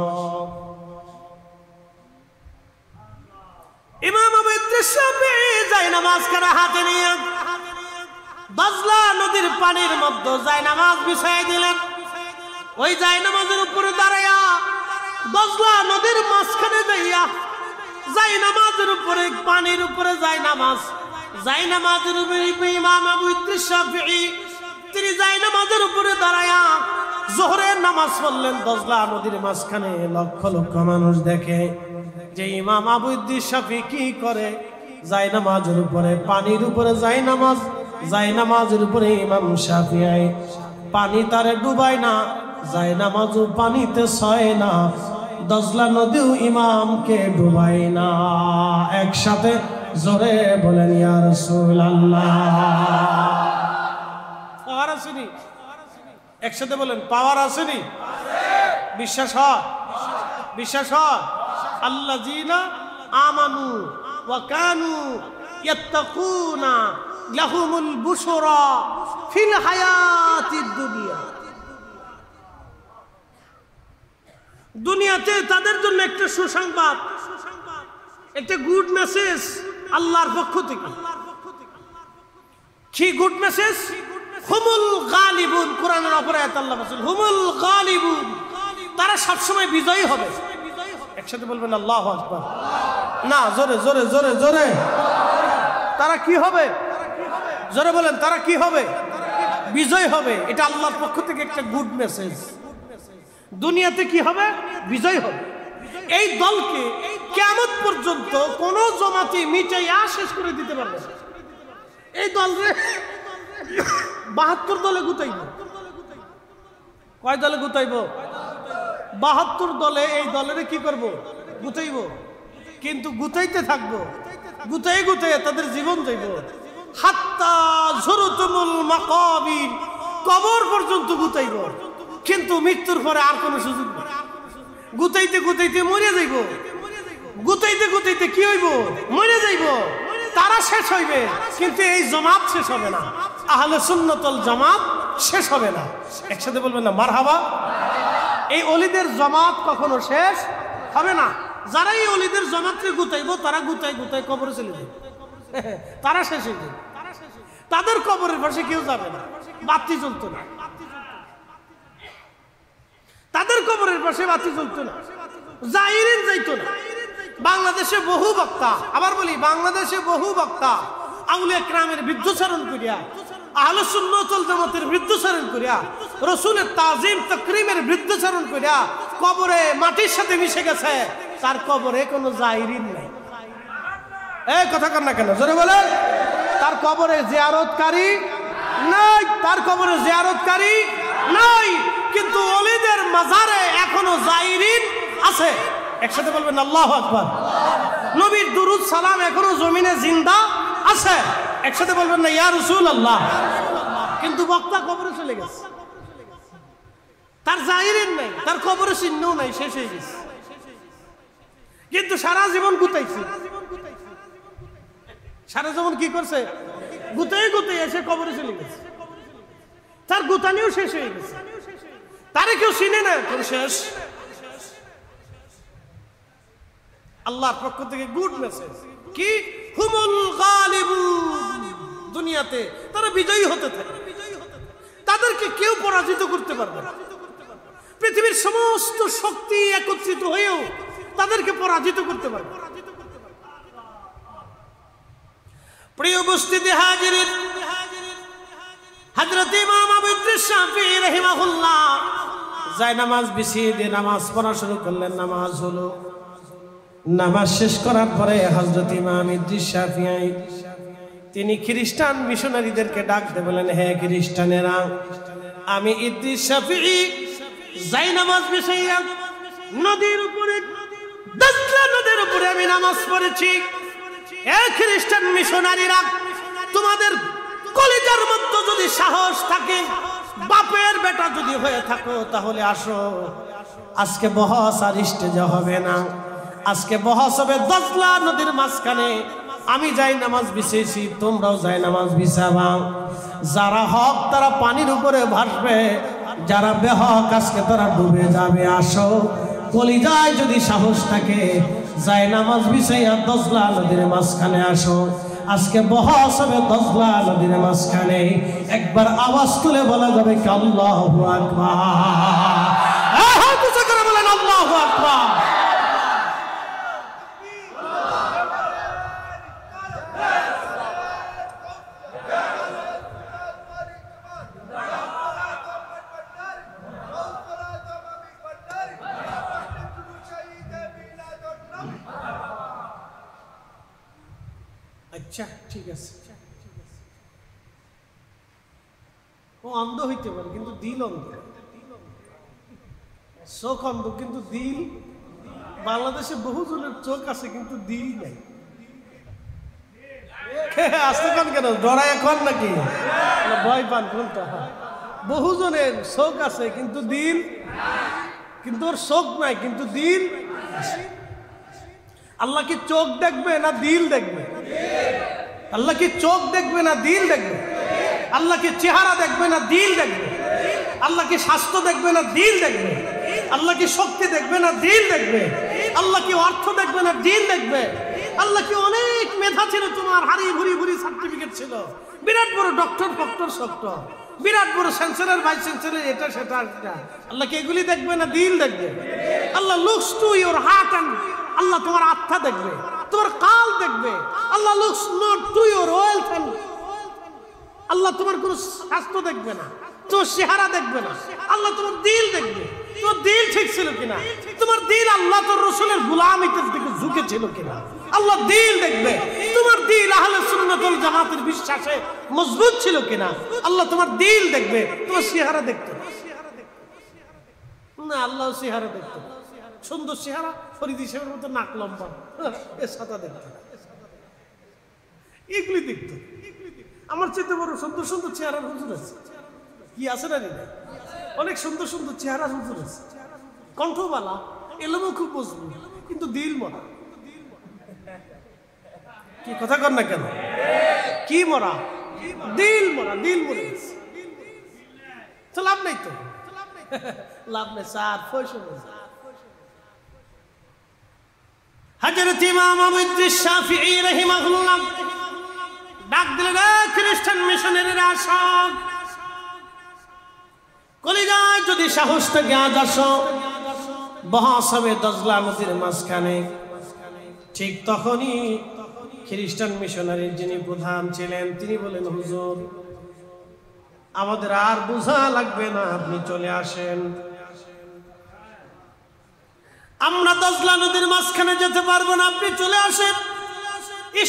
ইমাম আবু ইদ্রিস শাফিঈ জায়নামাজ কারা হাতে নিয়ে দজলা নদীর পানির মধ্যে জায়নামাজ বিছাই দিলেন। ওই জায়নামাজের উপরে দাঁড়াইয়া দজলা নদীর মাঝখানে যাইয়া জায়নামাজের উপরে, পানির উপরে জায়নামাজের উপরে ইমাম আবু ইদ্রিস শাফিঈ তিনি জায়নামাজের উপরে দাঁড়াইয়া যোহরের নামাজ পড়লেন দজলা নদীর মাঝখানে। লক্ষ লক্ষ মানুষ দেখে যে ইমাম আবু ইদ্রিস শাফিঈ কি করে, জায়নামাজের উপরে, পানির উপরে জায়নামাজের উপরে ইমাম শাফিঈ পানি তারে ডুবায় না, জায়নামাজও পানিতে ছয় না, দজলা নদীও ইমামকে ডুবায় না। একসাথে জোরে বলেন ইয়া রাসূলুল্লাহ। পাওয়ার আসেনি? একসাথে বলেন পাওয়ার আসেনি? বিশ্বাস হয়? বিশ্বাস হয়? আল্লাযীনা আমানু ওয়া কানু ইয়াত্তাকুনা লাহুমুল বুশরা ফিল হায়াতিদ দুনিয়া। দুনিয়াতে তাদের জন্য একটা সুসংবাদ, একটা গুড মেসেজ, আল্লাহর পক্ষ থেকে। কি গুড মেসেজ? হুমুল গালিবুন, কোরআনের অপর আয়াত আল্লাহ বলেন হুমুল গালিবুন, তারা সবসময় বিজয়ী হবে। একসাথে বলবেন আল্লাহু আকবার। না, জোরে জোরে জোরে জোরে। তারা কি হবে? জোরে বলেন, তারা কি হবে? বিজয় হবে। এটা আল্লাহর পক্ষ থেকে একটা গুড মেসেজ। দুনিয়াতে কি হবে? বিজয় হবে। এই দলকে কিয়ামত পর্যন্ত কোন জমাতি মিটাইয়া শেষ করে দিতে পারবে না। এই দলরে 72 দলে গুতাইব। কয় দলে গুতাইব? 72 দলে। এই দলের কি করব? গুতাইব। কিন্তু গুতাইতে থাকবো, গুতাই গুতাই তাদের জীবন যাইব। হাত্তা যুরতুমুল মাকাবির, কবর পর্যন্ত গুতাইব। কিন্তু মৃত্যুর পরে আর কোনো সুযোগ নেই। গুতাইতে গুতাইতে মরে যাইব। গুতাইতে গুতাইতে কি হইব? মরে যাইব। তারা শেষ হইবে, কিন্তু এই জামাত শেষ হবে না। আহলে সুন্নাত ওয়াল জামাত শেষ হবে না। একসাথে বলবেন না মারহাবা। এই ওলিদের জামাত কখনো শেষ হবে না। যারা এই ওলিদের জামাতকে গুতাইব, তারা গুতাই গুতাই কবরে চলে যাবে। তারা শেষ হয়ে যাবে। তাদের কবরের পাশে কেউ যাবে না, বাতি জ্বলতো না। তাদের কবরের পাশে বাতি জ্বলতো না, জাহিরিন যাইতো না। বাংলাদেশে বহু বক্তা, আবার বলি বাংলাদেশে বহু বক্তা আউলিয়া কিরামের বিরুদ্ধাচরণ করিয়া, আহলে সুন্নাত ওয়াল জামাতের বিরুদ্ধাচরণ করিয়া, রাসূলের তাজিম তাকরীমের বিরুদ্ধাচরণ করিয়া কবরে মাটির সাথে মিশে গেছে। তার কবরে কোনো জাহিরিন নাই। এই কথা কর না কেন? জোরে বলেন। তার কবরে জিয়ারতকারী নাই, তার কবরে জিয়ারতকারী নাই। কিন্তু ওলিদের মাজারে এখনো জাহিরিন আছে। একসাথে বলবেন আল্লাহু আকবার। নবীর দুরূদ সালাম এখনো জমিনে জিন্দা আছে। একসাথে বলবেন না ইয়া রাসূলুল্লাহ। কিন্তু বক্তা কবরে চলে গেছে, তার জাহিরিন নাই, তার কবরে চিহ্নও নাই, শেষ হয়ে গেছে। কিন্তু সারা জীবন গুতাইছে। সারা জীবন কি করছে? গুতাই গুতাই এসে কবরে চলে গেছে। তার গুতানিও শেষ হয়ে গেছে। তারে কেউ চিনে না, তোর শেষ। আল্লাহর পক্ষ থেকে গুড মেসেজ কি? হুমুল গালিবুন। দুনিয়াতে তারা বিজয়ী হতে থাকে। তাদেরকে কেউ পরাজিত করতে পারবে না। পৃথিবীর সমস্ত শক্তি একত্রিত হয়েও তাদেরকে পরাজিত করতে পারবে। প্রিয় উপস্থিতি হাজিরিন, হযরত ইমাম আবু ইদ্রিস শাফিঈ রাহিমাহুল্লাহ জায়নামাজ বিছিয়ে দিয়ে নামাজ পড়া শুরু করলেন। নামাজ হলো। নামাজ শেষ করার পরে হযরত ইমাম ইদ্রিস শাফিঈ তিনি খ্রিস্টান মিশনারিদেরকে ডাক দিয়ে বলেন, হে খ্রিস্টানেরা, আমি ইদ্রিস শাফিঈ জায়নামাজ বিছাইয়া নদীর উপরে, দাজলা নদীর উপরে আমি নামাজ পড়েছি। হে খ্রিস্টান মিশনারিরা, তোমাদের কলিজার মধ্যে যদি সাহস থাকে, বাপের বেটা যদি হয়ে থাকো, তাহলে আসো। আজকে বহস আর স্টেজে হবে না, আজকে বহস হবে দাজলা নদীর মাঝখানে। আমি যাই নামাজ বিছেছি, তোমরাও যাই নামাজ বিছাবা। যারা হক তারা পানির উপরে ভাসবে, যারা বেহক আজকে তারা ডুবে যাবে। আসো, কলিজায় যদি সাহস থাকে, যাই নামাজ বিছাইয়া দাজলা নদীর মাঝখানে আসো। আজকে বহস হবে দাজলা নদীর মাঝখানে। একবার আওয়াজ তুলে বলা যাবে কি আল্লাহু আকবার। হাত উঁচু করে বলেন আল্লাহু আকবার। আচ্ছা, ঠিক আছে। ও অন্ধ হইতে পারে, কিন্তু দিল অন্ধ। চোখ অন্ধ কিন্তু দিল। বাংলাদেশে বহু জনের চোখ আছে কিন্তু দিল নাই। আসতে কান কেন? ডরায় এখন নাকি ভয় পান? কোনটা? বহু জনের চোখ আছে কিন্তু দিল, কিন্তু ওর চোখ নাই কিন্তু দিল। আল্লাহ কি চোখ দেখবে না দিল দেখবে? আল্লাহ কি চোখ দেখবে না দিল দেখবে? আল্লাহ কি চেহারা দেখবে না দিল দেখবে? আল্লাহ কি স্বাস্থ্য দেখবে না দিল দেখবে? আল্লাহ কি শক্তি দেখবে না দিল দেখবে? আল্লাহ কি অর্থ দেখবে না দিল দেখবে? আল্লাহ কি অনেক মেধা ছিল তোমার, হারি ভুরি ভুরি সার্টিফিকেট ছিল, বিরাট বড় ডক্টর ফক্টর সক্টর, বিরাট বড় চ্যান্সেলর ভাইস চ্যান্সেলর, এটা সেটা সেটা। আল্লাহ কি এগুলি দেখবে না দিল দেখবে? Allah looks to your heart and, আল্লাহ তোমার আত্মা দেখবে, তোমার কাল দেখবে। Allah looks not to your wealth and, আল্লাহ তোমার কোন স্বাস্থ্য দেখবে না, তোমার চেহারা দেখবে না, আল্লাহ তোমার দিল দেখবে। তোমার দিল ঠিক ছিল কিনা, তোমার দিল আল্লাহ তোর রসুলের গোলামিতে দিকে ঝুঁকে ছিল কিনা, আল্লাহ দিল দেখবে। তোমার দিল আহলে সুন্নাত ওয়াল জামাতের বিশ্বাসে মজবুত ছিল কিনা, আল্লাহ তোমার দিল দেখবে। তোমার চেহারা দেখতো না, আল্লাহ চেহারা দেখতো। সুন্দর চেহারা, ফরিদি সাহেবের মতো নাক লম্বা, এর সাদা দেখতো, এগুলি দেখতো। আমার চেয়ে বড় সুন্দর সুন্দর চেহারার হুজুর আছে, কি আছে না? অনেক সুন্দর সুন্দর চেহারার হুজুর আছে, কণ্ঠবালা, এলোমো খুব মজবুত, কিন্তু দিল মরা। কি কথা কর না কেন? কি মরা? দিল মরা, দিল মরে গেছে। তো লাভ নাই, তো লাভ নেই স্যার। হযরত ইমাম আবু ইদ্রিস শাফিঈ রাহিমাহুল্লাহ ডাক দিলেন, খ্রিস্টান মিশনারিরা আসো, কলিজায় যদি সাহস থেকে আজ আসো, বহস হবে দজলা নদীর মাঝখানে। ঠিক তখনই খ্রিস্টান মিশনারির যিনি প্রধান ছিলেন তিনি বলেন, হুজুর আমাদের আর বোঝা লাগবে না, আপনি চলে আসেন, আমরা দজলা নদীর মাঝখানে যেতে পারবো না, আপনি চলে আসেন।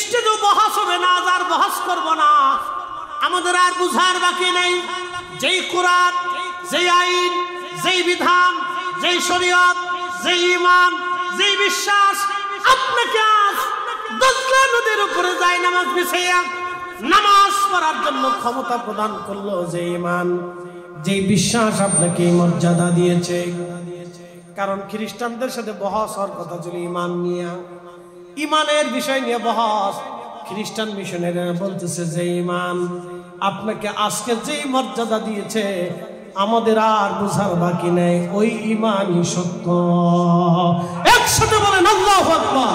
স্টেজও বহস হবে না, আর বহস করব না, আমাদের আর বুঝার বাকি নেই। যেই কোরআন, যেই আইন, যেই বিধান, যেই শরীয়ত, যেই ঈমান, যেই বিশ্বাস আপনাকে আজ দজলা নদীর উপরে যাই নামাজ বিছাইয়া নামাজ পড়ার জন্য ক্ষমতা প্রদান করলো, যে ঈমান, যেই বিশ্বাস আপনাকে মর্যাদা দিয়েছে। কারণ খ্রিস্টানদের সাথে বহস হওয়ার কথা ছিল ঈমান নিয়ে, ঈমানের বিষয় নিয়ে বহস। খ্রিস্টান মিশনারিরা বলতেছে যে ঈমান আপনাকে আজকে যেই মর্যাদা দিয়েছে আমাদের আর বুঝার বাকি নেই, ওই ঈমানই সত্য। একসাথে বলেন আল্লাহু আকবার।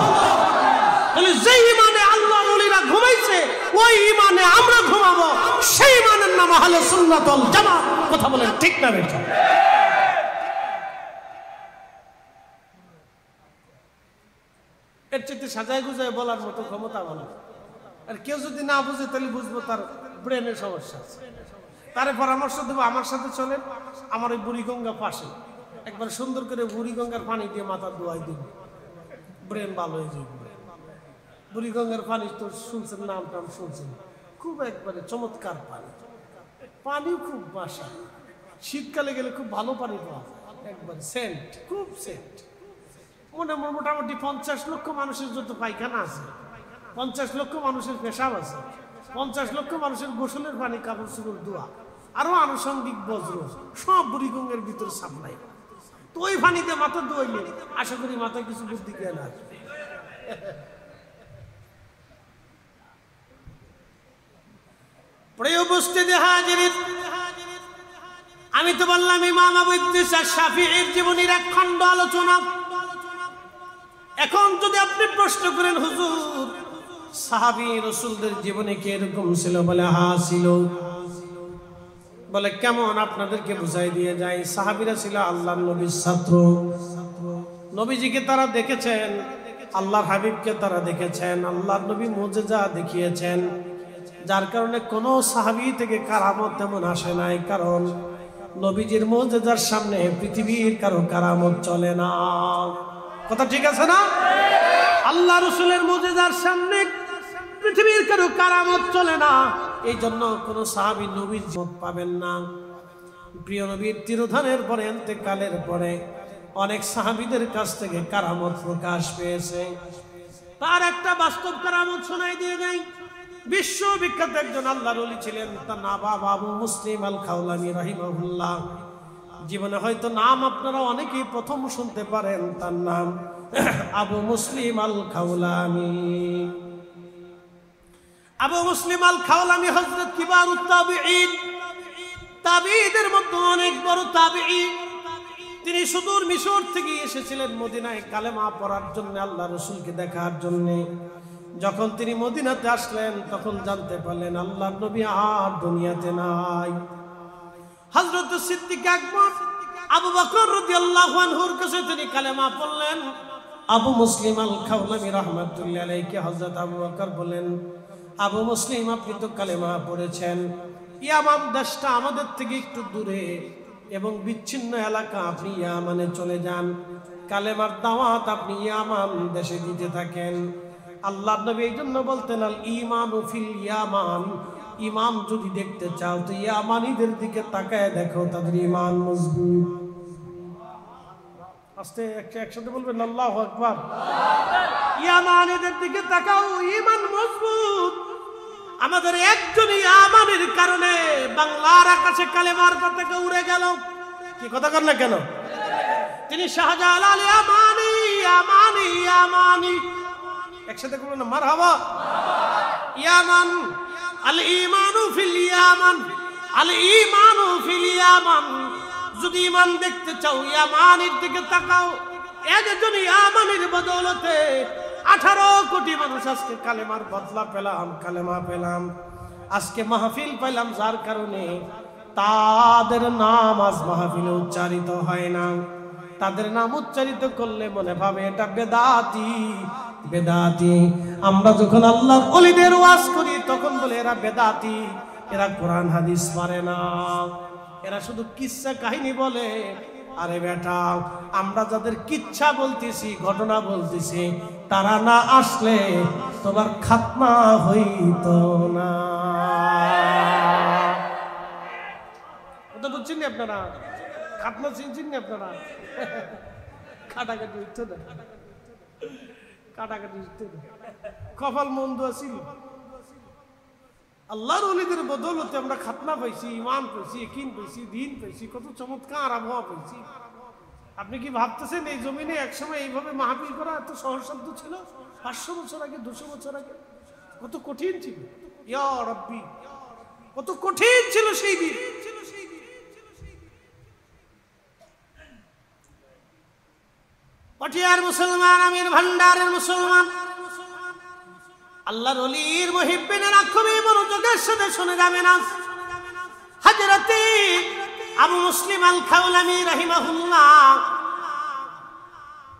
তাহলে যেই ঈমানে আল্লাহর ওলিরা ঘুমাইছে ওই ঈমানে আমরা ঘুমাবো, সেই ঈমানের নাম আহলে সুন্নাত ওয়াল জামাত। কথা বলেন ঠিক না বেটা? এর চেয়ে সাজায় গুজায় বলার মতো ক্ষমতা আমার। আর কেউ যদি না বুঝে তাহলে বুঝবো তার ব্রেনের সমস্যা আছে, তারে পরামর্শ দেবো, আমার সাথে চলেন, আমার ওই বুড়িগঙ্গা পাশে, একবার সুন্দর করে বুড়িগঙ্গার পানি দিয়ে মাথা ধোয়াই দিন, ব্রেন ভালো হয়ে যাবে। বুড়িগঙ্গার পানি তো শুনছেন, নাম টাম শুনছেন, খুব একবারে চমৎকার পানি, পানিও খুব বাসা, শীতকালে গেলে খুব ভালো পানি পাওয়া যায়, একবার সেন্ট, খুব সেন্ট। মোটামুটি 50 লক্ষ মানুষের যত পায়খানা আছে, 50 লক্ষ মানুষের পেশাব আছে, 50 লক্ষ মানুষের গোসলের পানি, কাপড় চোপড় ধোয়া, আরো আনুষঙ্গিক বজ্র সব বুড়িগঙ্গার ভিতরে সাপ্লাই। তো ওই পানিতে মাথা ধোয়াইলে আশা করি মাথায় কিছু বুদ্ধি জ্ঞান আসবে। প্রিয় উপস্থিতি হাজিরিন, আমি তো বললাম ইমাম আবু ইদ্রিস শাফিঈর জীবনীর এক খণ্ড আলোচনা। এখন যদি আপনি প্রশ্ন করেন, হুজুর সাহাবী রাসূলদের জীবনে কি এরকম ছিল? বলে হ্যাঁ ছিল। বলে কেমন? আপনাদেরকে বুঝাই দিয়ে যাই। সাহাবীরা ছিল আল্লাহর নবীর ছাত্র, নবীজিকে তারা দেখেছেন, আল্লাহর হাবিবকে তারা দেখেছেন, আল্লাহর নবী মুজিজা দেখিয়েছেন, যার কারণে কোনো সাহাবী থেকে কারামত তেমন আসে নাই। কারণ নবীজির মুজিজার সামনে পৃথিবীর কারো কারামত চলে না। কথা ঠিক আছে না? আল্লাহ রাসূলের মুজিজার সামনে পৃথিবীর কারো কারামত চলে না। এই জন্য কোন সাহাবী নবীর মত পাবেন না। প্রিয় নবীর তিরোধানের পরে, ইন্তেকালের পরে অনেক সাহাবীদের কাছ থেকে কারামত প্রকাশ পেয়েছে। তার একটা বাস্তব কারামত শোনাই দিয়ে যাই। বিশ্ববিখ্যাত একজন আল্লাহর ওলি ছিলেন, তার নাম আবু মুসলিম আল খাওলানী রাহিমাহুল্লাহ। জীবনে হয়তো নাম আপনারা অনেকেই প্রথম শুনতে পারেন, তার নাম আবু মুসলিম আল খাওলানী। আবু মুসলিম আল খাওলানী হযরত কিবারুত তাবিঈন, তাবিঈদের মধ্যে অনেক বড় তাবিঈ। তিনি সুদূর মিশর থেকে এসেছিলেন মদিনায় কালেমা পড়ার জন্য, আল্লাহ রসুলকে দেখার জন্য। যখন তিনি মদিনাতে আসলেন তখন জানতে পারলেন আল্লাহর নবী আর দুনিয়াতে নাই। হযরত সিদ্দিক আকবর আবু বকর রাদিয়াল্লাহু আনহুর কাছে তিনি কালেমা পড়লেন। আবু মুসলিম আল খাওলামি রাহমাতুল্লাহি আলাইহি হযরত আবু বকর বলেন, আবু মুসলিম আপনি তো কালেমা পড়েছেন, ইয়ামান দেশটা আমাদের থেকে একটু দূরে এবং বিচ্ছিন্ন এলাকা, আপনি ইয়ামানে চলে যান, কালেমার দাওয়াত আপনি ইয়ামান দেশে দিতে থাকেন। আল্লাহর নবী এই জন্য বলতেন আল ঈমানু ফিল ইয়ামান, ঈমান যদি দেখতে চাও তো ইয়ামানীদের দিকে তাকায় দেখো, তাদের ঈমান মজবুত। আস্তে একসাথে বলবেন আল্লাহু আকবার। ইয়ামানীদের দিকে তাকাও, ঈমান মজবুত। আমাদের একজন ইয়ামানের কারণে বাংলার আকাশে কালেমার পতাকা উড়ে গেল। কি কথা কর না কেন? তিনি শাহজালাল ইয়ামানি, ইয়ামানি, ইয়ামানি। একসাথে বলবেন না মারহাবা। ইয়ামান, আল ঈমানু ফিল ইয়ামান, আল ঈমানু ফিল ইয়ামান। যদি ঈমান দেখতে চাও ইয়ামানের দিকে তাকাও। একজন ইয়ামানের বদৌলতে 18 কোটি মানুষ আজকে কালেমার বদলা পেলাম, কালেমা পেলাম, আজকে মাহফিল পেলাম, যার কারণে তাদের নাম আজ মাহফিলে উচ্চারিত হয় না। তাদের নাম উচ্চারিত করলে মনে ভাবে এটা বেদাতি, বেদাতি। আমরা যখন আল্লাহর ওলিদের ওয়াজ করি তখন বলে এরা বেদাতি, এরা কোরআন হাদিস মানে না, এরা শুধু কিচ্ছা কাহিনী বলে। আরে বেটা, আমরা যাদের কিচ্ছা বলতেছি, ঘটনা বলতেছি, তারা না আসলে তোমার খাতনা হইতো না। কথা বুঝছেন আপনারা? খাতনা চিনছেন না আপনারা? কাটাকাটি উঠতে না, কাটাকাটি উঠতে না। কপাল মন্দ আছিল, আল্লাহর ওলিদের বদৌলতে আমরা খাতনা পাইছি, ঈমান পাইছি, ইয়াকিন পাইছি, দ্বীন পাইছি, কত চমৎকার আবহাওয়া পাইছি। আপনি কি ভাবতেছেন এই জমিনে একসময় এইভাবে মাহফিল করা এত সহজসাধ্য ছিল? 500 বছর আগে, 200 বছর আগে কত কঠিন ছিল। ইয়া রাব্বি, কত কঠিন ছিল সেই দিন। পটিয়ার মুসলমান, আমির ভান্ডারের মুসলমান, আল্লাহর ওলির মুহিব্বিনেরা খুবই মনোযোগের সাথে শুনে যাবেন। আজ হযরতে আবু মুসলিম আল খাওলামি রাহিমাহুল্লাহ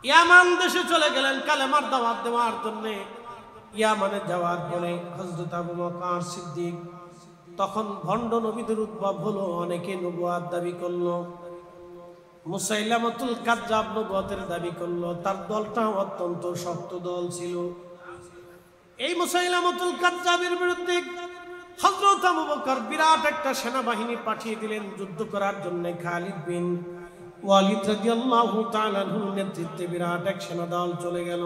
ইয়ামান দেশে চলে গেলেন কালেমার দাওয়াত দেওয়ার জন্য। ইয়ামানে যাওয়ার পরে হযরত আবু বকর সিদ্দিক, তখন ভণ্ড নবীদের উদ্ভব হলো, অনেকে নবুয়ত দাবি করলো। মুসাইলামাতুল কাজ্জাব নবুয়তের দাবি করলো। তার দলটা অত্যন্ত শক্ত দল ছিল। এই মুসাইলামাতুল কাজ্জাবের বিরুদ্ধে হযরত আবু বকর বিরাট একটা সেনাবাহিনী পাঠিয়ে দিলেন যুদ্ধ করার জন্য। খালিদ বিন ওয়ালিদ রাদিয়াল্লাহু তাআলা আনহুর নেতৃত্বে বিরাট এক সেনাদল চলে গেল।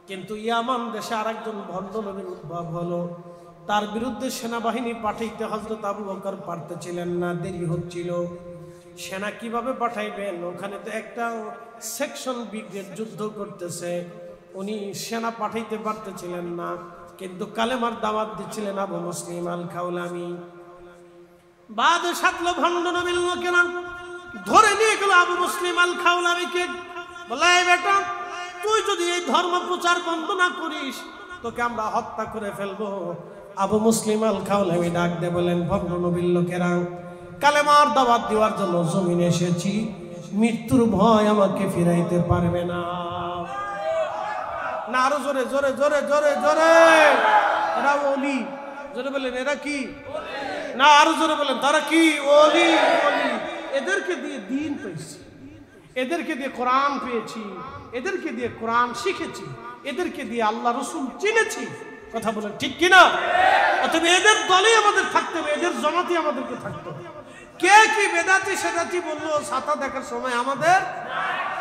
কিন্তু ইয়ামান দেশে আরেকজন ভণ্ড নবীর উদ্ভব হলো। তার বিরুদ্ধে সেনাবাহিনী পাঠাইতে হযরত আবু বকর পারতেছিলেন না, দেরি হচ্ছিল। সেনা কিভাবে পাঠাইবেন? ওখানে তো একটা সেকশন ব্রিগেড যুদ্ধ করতেছে, উনি সেনা পাঠাইতে পারতেছিলেন না। কিন্তু কালেমার দাওয়াত দিচ্ছিলেন আবু মুসলিম আল খাওলামি। বাদে সাতলো ভণ্ড নবীর লোকেরা ধরে নিয়ে গেল আবু মুসলিম আল খাওলামিকে। বলে, বেটা, তুই যদি এই ধর্ম প্রচার বন্ধ না করিস তোকে আমরা হত্যা করে ফেলবো। আবু মুসলিম আল খাওলামি ডাক দিয়ে বলেন, ভণ্ড নবীর লোকেরা, কালেমার দাওয়াত দেওয়ার জন্য জমিনে এসেছি, মৃত্যুর ভয় আমাকে ফিরাইতে পারবে না। না, আরো জোরে জোরে জোরে জোরে জোরে। এরা ওলি, জোরে বলেন এরা কি? না, আরো জোরে বলেন তারা কি? ওলি, ওলি। এদেরকে দিয়ে দ্বীন পেয়েছি, এদেরকে দিয়ে কোরআন পেয়েছি, এদেরকে দিয়ে কোরআন শিখেছি, এদেরকে দিয়ে আল্লাহ রসুল চিনেছি। কথা বলেন ঠিক কিনা? অতএব এদের দলে আমাদের থাকতে হবে, এদের জমাতে আমাদেরকে থাকতে হবে। কে কি বেদাতি সেদাতি বললো ছাতা দেখার সময় আমাদের,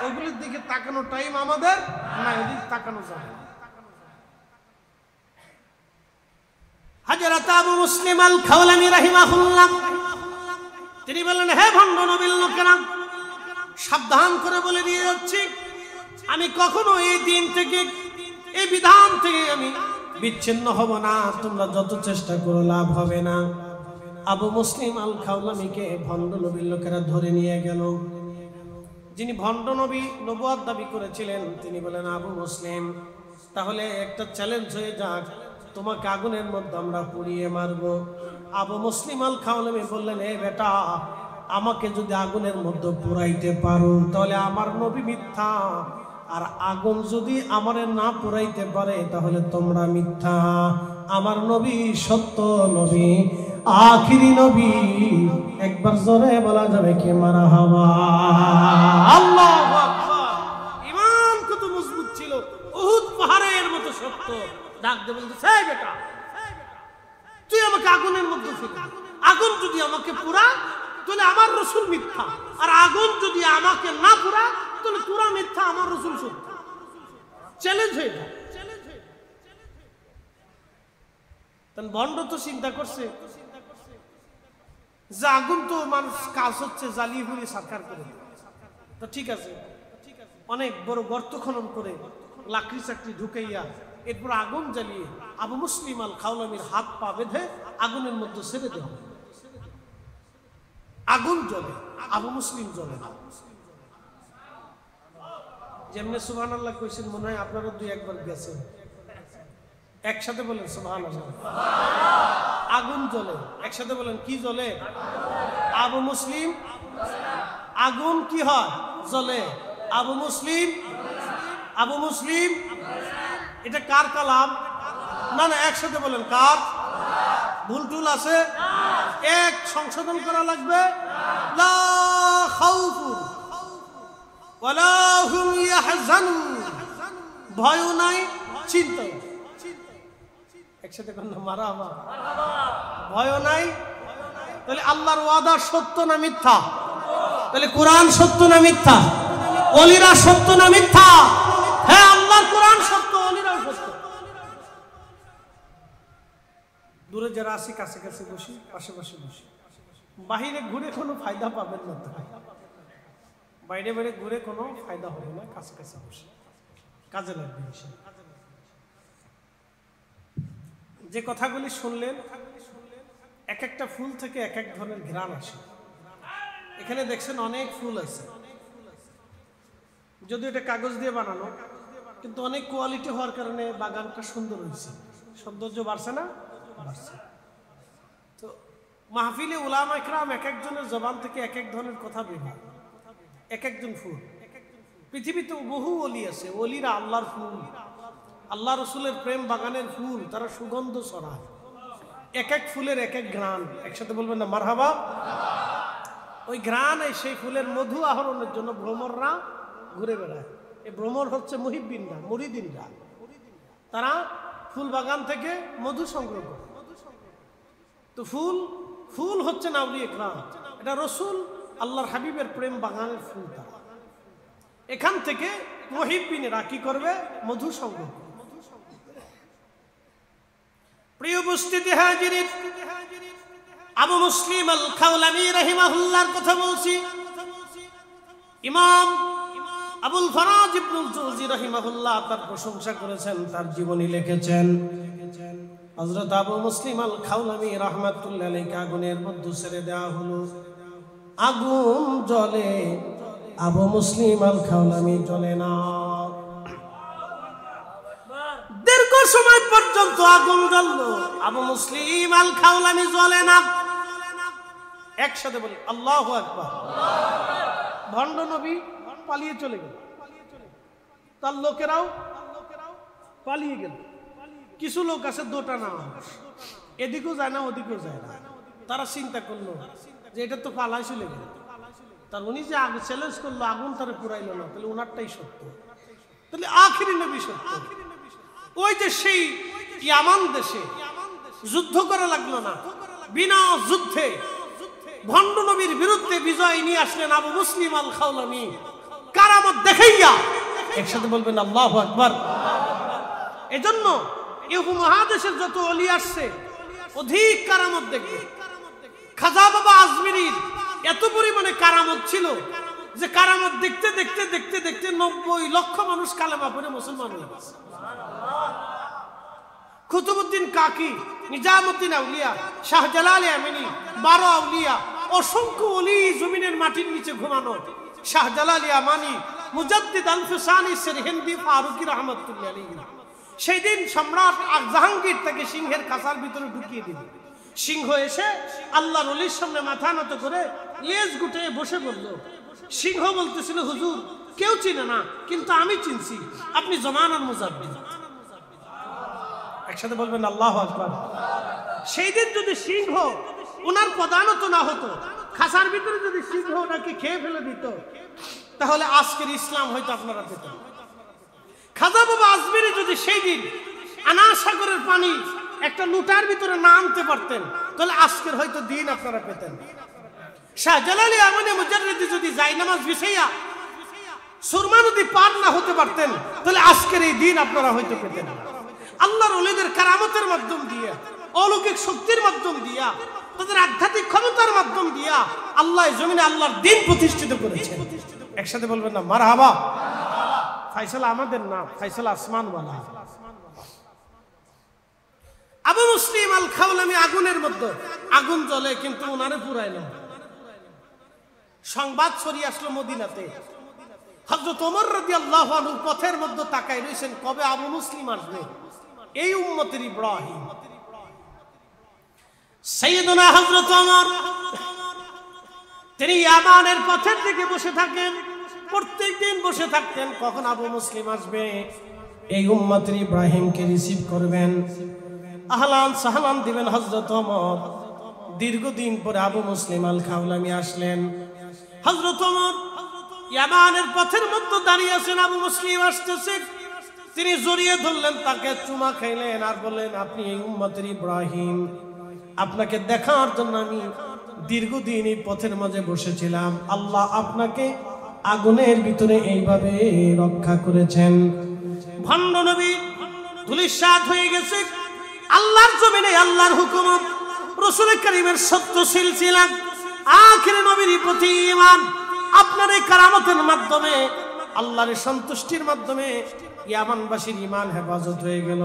ওগুলির দিকে তাকানো টাইম আমাদের না, ওদিকে তাকানো যাবে। হযরত আবু মুসলিম আল খাওলামি রাহিমাহুল্লাহ তিনি বললেন, হে ভণ্ড নবীর লোকেরা, সাবধান করে বলে দিয়ে যাচ্ছি, আমি কখনো এই দিন থেকে, এই বিধান থেকে আমি বিচ্ছিন্ন হব না। তোমরা যত চেষ্টা করো লাভ হবে না। আবু মুসলিম আল খাওলামিকে ভণ্ড নবীর লোকেরা ধরে নিয়ে গেল। যিনি ভণ্ড নবী নবুয়ত দাবি করেছিলেন তিনি বলেন আবু মুসলিম, তাহলে একটা চ্যালেঞ্জ হয়ে যাক, তোমাকে আগুনের মধ্যে আমরা পুড়িয়ে মারবো। আবু মুসলিম আল খাওলামি বললেন, এ বেটা, আমাকে যদি আগুনের মধ্যে পুরাইতে পারো তাহলে আমার নবী মিথ্যা, আর আগুন যদি আমারে না পুরাইতে পারে তাহলে তোমরা মিথ্যা। আমার নবী সত্য নবী, আখিরি নবী। একবার জোরে বলা যাবে কি মারহাবা? আল্লাহু আকবার। ঈমান কত মজবুত ছিল, উহুদ পাহাড়ের মতো শক্ত। ডাক দিয়ে বলতেছে, এই বেটা, তুই আমাকে আগুনের মধ্যে ফেলে, আগুন যদি আমাকে পুরা তাহলে আমার রাসূল মিথ্যা, আর আগুন যদি আমাকে না পুরা তাহলে তোরা মিথ্যা, আমার রাসূল সত্য। চ্যালেঞ্জ হয়ে যায়। তখন ভণ্ড তো চিন্তা করছে যে আগুন তো মানুষ কাজ হচ্ছে জ্বালিয়ে পুড়িয়ে সাৎকার করে, তো ঠিক আছে, অনেক বড় গর্ত খনন করে লাকড়ি চাকরি ঢুকাইয়া এরপর আগুন জ্বালিয়ে আবু মুসলিম আল খাওলামির হাত পা বেঁধে আগুনের মধ্যে ছেড়ে দেওয়া। আগুন জ্বলে, আবু মুসলিম জ্বলে না। যেমনি সুবহানাল্লাহ কইছেন, মনে হয় আপনারা দুই একবার গেছেন, একসাথে বলেন সুবহানাল্লাহ। আগুন জ্বলে, একসাথে বলেন কি জ্বলে? আবু মুসলিম। আগুন কি হয়? জ্বলে। আবু মুসলিম, আবু মুসলিম। এটা কার কালাম? না না, একসাথে বলেন কার? ভুল টুল আছে? এক সংশোধন করা লাগবে। লা খাউফুন ওয়ালা হুম ইয়াহজানুন, ভয় নাই, চিন্তা। একসাথে কোন মারহাবা? ভয় নাই। তাহলে আল্লাহর ওয়াদা সত্য না মিথ্যা? তাহলে কোরআন সত্য না মিথ্যা? ওলিরা সত্য না মিথ্যা? হ্যাঁ, আল্লাহর কোরআন সত্য, ওলিরাও সত্য। দূরে যারা আসি কাছে কাছে বসি, পাশাপাশি বসি। বাহিরে ঘুরে কোনো ফায়দা পাবেন না, বাইরে বাইরে ঘুরে কোনো ফায়দা হবে না, কাছে কাছে বসি, কাজে লাগবে। যে কথাগুলি শুনলেন, এক একটা ফুল থেকে এক এক ধরনের ঘ্রাণ আসে। এখানে দেখছেন অনেক ফুল আছে, যদিও এটা কাগজ দিয়ে বানানো, কিন্তু অনেক কোয়ালিটি হওয়ার কারণে বাগানটা সুন্দর হয়েছে। সৌন্দর্য বাড়ছে না? বাড়ছে। তো মাহফিলে উলামা ইকরাম এক একজনের জবান থেকে এক এক ধরনের কথা বের হয়, এক একজন ফুল। পৃথিবীতে বহু ওলি আছে, ওলিরা আল্লাহর ফুল, আল্লাহ রসুলের প্রেম বাগানের ফুল, তারা সুগন্ধ ছড়ায়। এক এক ফুলের এক এক ঘ্রাণ। একসাথে বলবেন না মারহাবা? ওই ঘ্রাণ, সেই ফুলের মধু আহরণের জন্য ভ্রমররা ঘুরে বেড়ায়। এই ভ্রমর হচ্ছে মুহিব্বিনরা, মুরিদিনরা, তারা ফুল বাগান থেকে মধু সংগ্রহ করে। তো ফুল ফুল হচ্ছে না আউলিয়া ইকরাম, এটা রসুল আল্লাহর হাবিবের প্রেম বাগানের ফুল। তারা এখান থেকে মুহিব্বিনেরা কি করবে? মধু সংগ্রহ। প্রিয় উপস্থিতি হাজিরিন, আবু মুসলিম আল খাওলামি রাহিমাহুল্লাহর কথা বলছি। ইমাম আবুল ফরাজ ইবনুল জৌজি রাহিমাহুল্লাহ তার প্রশংসা করেছেন, তার জীবনী লিখেছেন। হযরত আবু মুসলিম আল খাওলামি রাহমাতুল্লাহ আলাইহি আগুনের মধ্যে ছেড়ে দেওয়া হলো। আগুন জ্বলে, আবু মুসলিম আল খাওলামি জ্বলে না। দীর্ঘ সময় পর্যন্ত আগুন জ্বললো, আবু মুসলিম আল খাওলামি জ্বলে না। একসাথে বলি আল্লাহু আকবার। ভণ্ড নবী পালিয়ে চলে গেল, তার লোকেরাও পালিয়ে গেল। কিছু লোক আছে দোটা না, এদিকেও যায় না ওদিকেও যায় না। তারা চিন্তা করলো যে এটা তো পালাই চলে গেল, তার উনি যে আগে চ্যালেঞ্জ করলো আগুন তারা পুরাইলো না, তাহলে ওনারটাই সত্য, তাহলে আখিরি নবী সত্য। ওই যে সেই ইয়ামান দেশে যুদ্ধ করা লাগলো না, বিনা যুদ্ধে ভণ্ড নবীর বিরুদ্ধে বিজয় নিয়ে আসলেন আবু মুসলিম আল খাওলামি কারামত দেখাইয়া। একসাথে বলবেন আল্লাহু আকবার। এজন্য এই উপমহাদেশের যত ওলি আসছে অধিক কারামত দেখবে। খাজা বাবা আজমিরির এত পরিমাণে কারামত ছিল যে কারামত দেখতে দেখতে দেখতে দেখতে 90 লক্ষ মানুষ কালেমা পড়ে মুসলমান হয়ে গেছে। কুতুবউদ্দিন কাকি, নিজামউদ্দিন আউলিয়া, শাহজালাল আমিনী, 12 আউলিয়া, অসংখ্য ওলি জমিনের মাটির নিচে ঘুমানো। শাহজালাল ইয়ামানি মুজাদ্দিদ আল-ফিসানি সিরহিন্দি ফারুকি রাহমাতুল্লাহ আলাইহি সেই দিন সম্রাট জাহাঙ্গীর তাকে সিংহের খাঁচার ভিতরে ঢুকিয়ে দিল। সিংহ এসে আল্লাহর ওলির সামনে মাথা নত করে লেজ গুটিয়ে বসে পড়ল। সিংহ বলতেছিল, হুজুর কেউ চিনে না, কিন্তু আমি চিনছি, আপনি জমানার মুজাদ্দিদ। একসাথে বলবেন আল্লাহু আকবার। সেই দিন যদি সিংহ ওনার প্রধানত না হতো, খাঁচার ভিতরে যদি সিংহ ওনাকে খেয়ে ফেলে দিত, তাহলে আজকের ইসলাম হয়তো আপনারা পেতেন। খাজা বাবা আজমিরি যদি সেই দিন আনার সাগরের পানি একটা লুটার ভিতরে না আনতে পারতেন, তাহলে আজকের হয়তো দিন আপনারা পেতেন। শাহজালাল ইয়ামানি মুজাদ্দিদি যদি জায়নামাজ বিছাইয়া সুরমা নদী পার না হতে পারতেন, তাহলে আজকের এই দিন আপনারা হয়তো পেতেন। আল্লাহর ওলিদের কারামতের মাধ্যম দিয়ে, অলৌকিক শক্তির মাধ্যম দিয়া, তাদের আধ্যাত্মিক ক্ষমতার মাধ্যম দিয়া আল্লাহ জমিনে আল্লাহর দিন প্রতিষ্ঠিত করেছেন। একসাথে বলবেন না মারহাবা। ফায়সালা আমাদের না, ফায়সালা আসমানওয়ালা। আবু মুসলিম আল খাওলামি আগুনের মধ্যে, আগুন জ্বলে কিন্তু ওনারে পুরায় না। সংবাদ ছড়িয়ে আসলো মদিনাতে। হযরত ওমর রাদিয়াল্লাহু আনহু পথের মধ্যে তাকায় রইছেন, কবে আবু মুসলিম আসবে, এই উম্মতের ইব্রাহিম। সাইয়েদনা হযরত ওমর তিনি ইয়ামানের পথের দিকে বসে থাকেন, প্রত্যেকদিন বসে থাকতেন, কখন আবু মুসলিম আসবে, এই উম্মতের ইব্রাহিমকে রিসিভ করবেন, আহলান সাহলান দিবেন হযরত ওমর। দীর্ঘদিন পরে আবু মুসলিম আল খাওলামি আসলেন। হযরত ওমর ইয়ামানের পথের মধ্যে দাঁড়িয়ে আছেন, আবু মুসলিম আসতেছে, তিনি জড়িয়ে ধরলেন, তাকে চুমা খাইলেন আর বললেন, আপনি এই উম্মতের ইব্রাহিম, আপনাকে দেখার জন্য আমি দীর্ঘদিন এই পথের মাঝে বসেছিলাম, আল্লাহ আপনাকে আগুনের ভিতরে এইভাবে রক্ষা করেছেন। ভণ্ড নবী ধূলিসাৎ হয়ে গেছে, আল্লাহর জমিনে আল্লাহর হুকুমত, রাসূল কারীমের সত্য সিলসিলা, আখির নবীর প্রতি ঈমান, আপনার এই কারামতের মাধ্যমে, আল্লাহর সন্তুষ্টির মাধ্যমে ইয়ামানবাসীর ঈমান হেফাজত হয়ে গেল।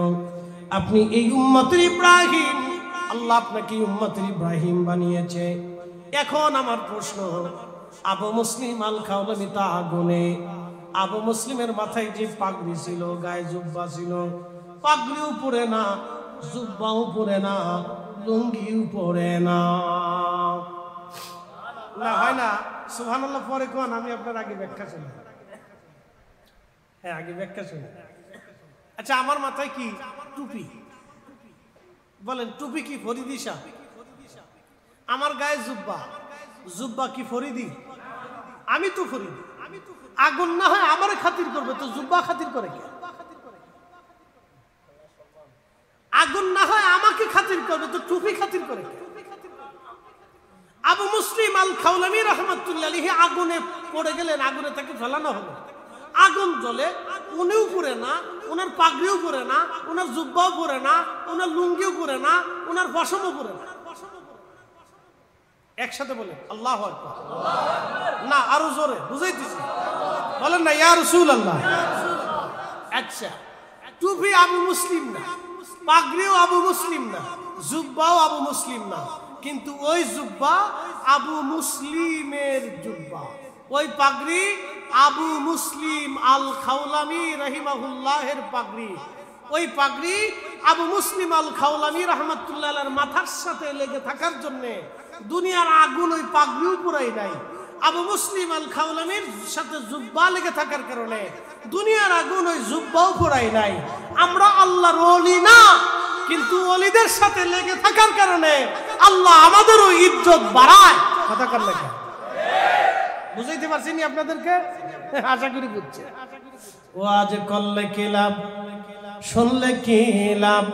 আপনি এই উম্মতের ইব্রাহিম, আল্লাহ আপনাকে উম্মতের ইব্রাহিম বানিয়েছে। এখন আমার প্রশ্ন, আবু মুসলিম আল খাওলামি তা আগুনে, আবু মুসলিমের মাথায় যে পাগড়ি ছিল, গায়ে জুব্বা ছিল, পাগড়িও পরে না, জুব্বাও পরে না, লুঙ্গিও পরে না। না হয় না? সুবহানাল্লাহ পরে কোন, আমি আপনার আগে ব্যাখ্যা শুনি। হ্যাঁ, আগে ব্যাখ্যা শুনি। আচ্ছা, আমার মাথায় কি টুপি? বলেন, টুপি কি ফরিদি শাহ? আমার গায়ে জুব্বা, জুব্বা কি ফরিদি? আমি তো ফরিদি। আগুন না হয় আমারে খাতির করবে, তো জুব্বা খাতির করে কে? আগুন না হয় আমাকে খাতির করবে, তো টুপি খাতির করে কে? আবু মুসলিম আল খাওলামি রাহমাতুল্লাহ আলাইহি আগুনে পড়ে গেলেন, আগুনে তাকে ফেলানো হলো। আগুন জ্বলে, উনিও পরে না, ওনার পাগড়িও পরে না, ওনার জুব্বাও পরে না, ওনার লুঙ্গিও পরে না, ওনার পশমও পরে না। একসাথে বলে আল্লাহু আকবার। না, আরো জোরে বুঝাইতেছি, বলেন না ইয়া রাসূলুল্লাহ। আচ্ছা, টুপি আবু মুসলিম না, পাগড়িও আবু মুসলিম না, জুব্বাও আবু মুসলিম না, কিন্তু ওই জুব্বা আবু মুসলিমের জুব্বা, ওই পাগড়ি আবু মুসলিম আল খাওলামি রাহিমাহুল্লাহের পাগড়ি। ওই পাগড়ি আবু মুসলিম আল খাওলামি রাহমাতুল্লাহ আলাইহির মাথার সাথে লেগে থাকার জন্য দুনিয়ার আগুন ওই পাগড়িও পুরাই নাই। আবু মুসলিম আল খাওলামির সাথে জুব্বা লেগে থাকার কারণে দুনিয়ার আগুন ওই জুব্বাও পুরাই নাই। আমরা আল্লাহর ওলি না, কিন্তু ওলিদের সাথে লেগে থাকার কারণে আল্লাহ আমাদেরও ইজ্জত বাড়ায়। কথা কার লেখা বুঝাইতে পারছিনি আপনাদেরকে? আশা করি বুঝছে। ওয়াজ করলে কি লাভ, শুনলে কি লাভ?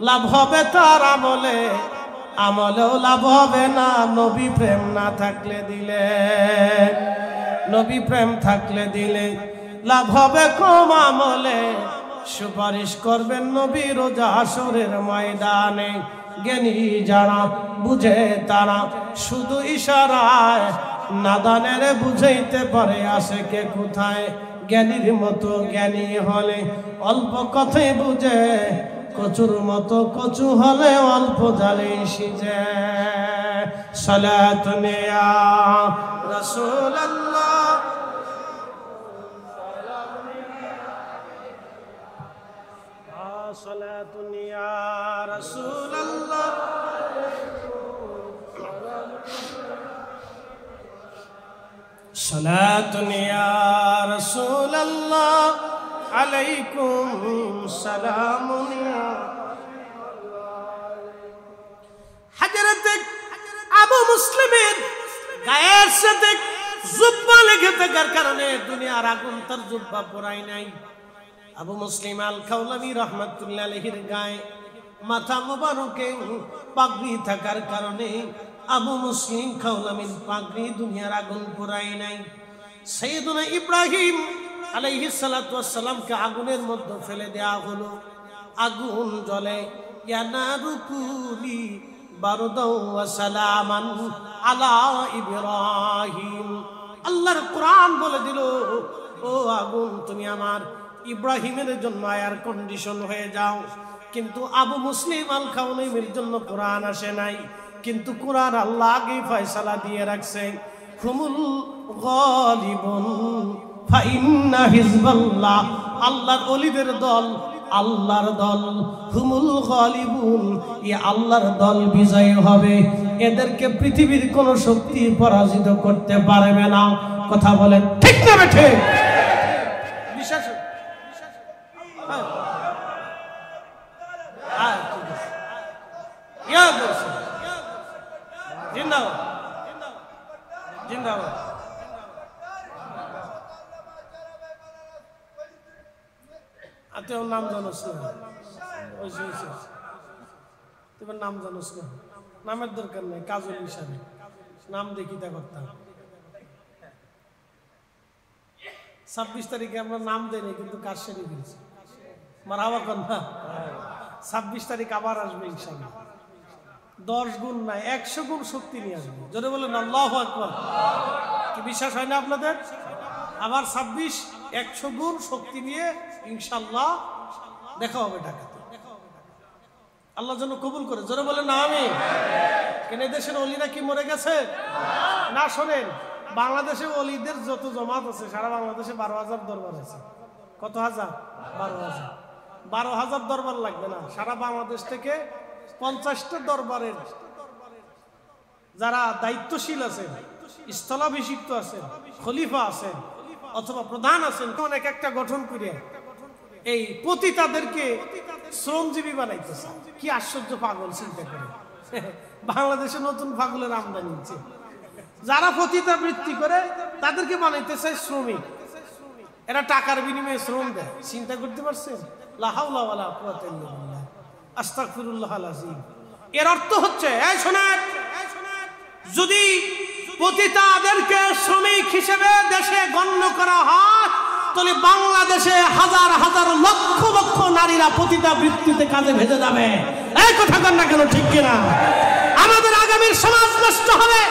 লাভ হবে তার আমলে, আমলেও লাভ হবে না নবী প্রেম না থাকলে দিলে। নবী প্রেম থাকলে দিলে লাভ হবে কম আমলে, সুপারিশ করবেন নবী রোজ হাসরের ময়দানে। জ্ঞানী যারা বুঝে তারা শুধু ইশারায়, নাদানের বুঝাইতে পারে আসে কে কোথায়। জ্ঞানীর মতো জ্ঞানী হলে অল্প কথাই বুঝে, কচুর মতো কচু হলে অল্প জালে সিজে। সালাতুন ইয়া রাসূলুল্লাহ সালাতুন ইয়া রাসূলুল্লাহ সালাতুন ইয়া রাসূলুল্লাহ আলাইকুম সালামুন ইয়া হযরত আবু মুসলিমের গায়ের সাথে জুব্বা লেগে থাকার কারণে দুনিয়ার আগুন তার জুব্বা পোড়ায় নাই। আবু মুসলিম আল খাওলামি রাহমাতুল্লাহ আলাইহির গায়ে মাথা মোবারকে পাগড়ি থাকার কারণে আবু মুসলিম খাওলামির পাগড়ি দুনিয়ার আগুন পোড়ায় নাই। সাইয়েদুনা ইব্রাহিম আলাইহিস সালাতু ওয়াস সালামকে আগুনের মধ্যে ফেলে দেয়া হলো, আগুন জ্বলে। ইয়া নারু কুলি বারদাও ওয়া সালামান আলা ইব্রাহিম। আল্লাহর কোরআন বলে দিল, ও আগুন তুমি আমার ইব্রাহিমের জন্য এয়ার কন্ডিশন হয়ে যাও। কিন্তু আবু মুসলিম আল খাওলামির জন্য কোরআন আসে নাই, কিন্তু কোরআন আল্লাহ আগেই ফয়সালা দিয়ে রাখছে, হুমুল গালিবুন ফাইন্না হিজবাল্লাহ। আল্লাহর ওলিদের দল, আল্লাহর দল, হুমুল গালিবুন, এই আল্লাহর দল বিজয়ী হবে। এদেরকে পৃথিবীর কোন শক্তি পরাজিত করতে পারবে না। কথা বলেন ঠিক না বেঠে? বিশ্বাস জিন্দাবাদ জিন্দাবাদ। আতেও নাম জানোস না, তোমার নাম জানোস না, নামের দরকার নেই, কাজল হিসাবে নাম দেখিতা করতাম। 26 তারিখে আমরা নাম দেয়নি, কিন্তু কাজ সেরে ফেলছি। আমার আবার না 26 তারিখ আবার আসবে ইনশাআল্লাহ। 10 গুণ না 100 গুণ শক্তি নিয়ে আসবে। জোরে বলেন আল্লাহু আকবার। কি বিশ্বাস হয় না আপনাদের? আবার 26 100 গুণ শক্তি নিয়ে ইনশাআল্লাহ দেখা হবে ঢাকাতে। আল্লাহ যেন কবুল করে। জোরে বলেন না আমিন। কেন দেশের ওলিরা কি মরে গেছে? না শোনেন, বাংলাদেশে ওলিদের যত জমাত আছে সারা বাংলাদেশে 12,000 দরবার আছে। কত হাজার? 12,000। 12,000 দরবার লাগবে না, সারা বাংলাদেশ থেকে 50টা দরবারের যারা দায়িত্বশীল আছেন, স্থলাভিষিক্ত আছেন, খলিফা আছেন অথবা প্রধান আছেন, অনেক একটা গঠন করে এই পতিতাদেরকে শ্রমজীবী বানাইতেছে। কি আশ্চর্য পাগল, চিন্তা করে। বাংলাদেশে নতুন পাগলের আমদানি হচ্ছে। যারা পতিতা বৃত্তি করে তাদেরকে বানাইতেছে শ্রমিক। এরা টাকার বিনিময়ে শ্রম দেয়। চিন্তা করতে পারছেন? লা হাওলা ওয়ালা কুওয়াতা ইল্লা বিল্লাহ, আস্তাগফিরুল্লাহাল আযীম। এর অর্থ হচ্ছে, এই শোনেন, যদি পতিতাদেরকে শ্রমিক হিসেবে দেশে গণ্য করা হয় তাহলে বাংলাদেশে হাজার হাজার লক্ষ লক্ষ নারীরা পতিতা বৃত্তিতে কাজে ভেজে যাবে। এই কথা কন না কেন, ঠিক কিনা? আমাদের আগামীর সমাজ নষ্ট হবে,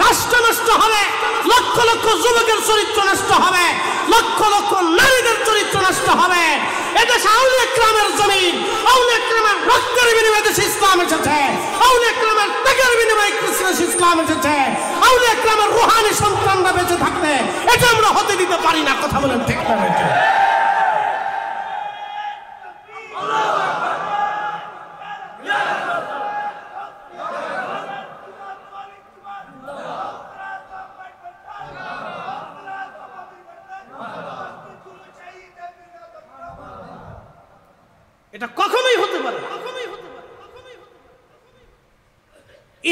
রাষ্ট্র নষ্ট হবে, লক্ষ লক্ষ যুবকের চরিত্র নষ্ট হবে, লক্ষ লক্ষ নারীদের চরিত্র নষ্ট হবে। এদেশে আউলিয়া কেরামের জমিন, আউলিয়া কেরামের রক্তের বিনিময়ে দেশে ইসলাম এসেছে, আউলিয়া কেরামের ত্যাগের বিনিময়ে ইসলাম এসেছে। আউলিয়া কেরামের রুহানি সন্তানরা বেঁচে থাকতে এটা আমরা হতে দিতে পারি না। কথা বলেন ঠিক না? এটা কখনোই হতে পারে।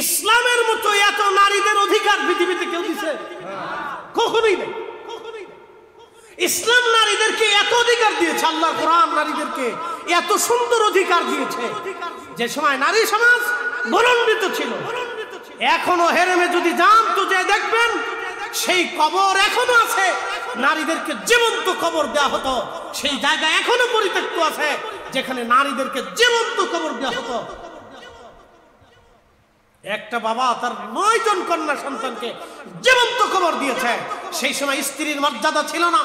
ইসলামের মতো এত নারীদের অধিকার পৃথিবীতে কেউ দিছে? কখনোই নেই। ইসলাম নারীদেরকে এত অধিকার দিয়েছে, আল্লাহ কোরআন নারীদেরকে এত সুন্দর অধিকার দিয়েছে। যে সময় নারী সমাজ গলণ্ডিত ছিল, এখনো হেরেমে যদি যান তো যে দেখবেন সেই কবর এখনো আছে। নারীদেরকে জীবন্ত কবর দেওয়া হতো, সেই জায়গা এখনো পরিত্যক্ত আছে যেখানে নারীদেরকে জীবন্ত কবর দেওয়া হতো। একটা বাবা তার 9 জন কন্যা সন্তানকে জীবন্ত কবর দিয়েছে। সেই সময় স্ত্রীর মর্যাদা ছিল না,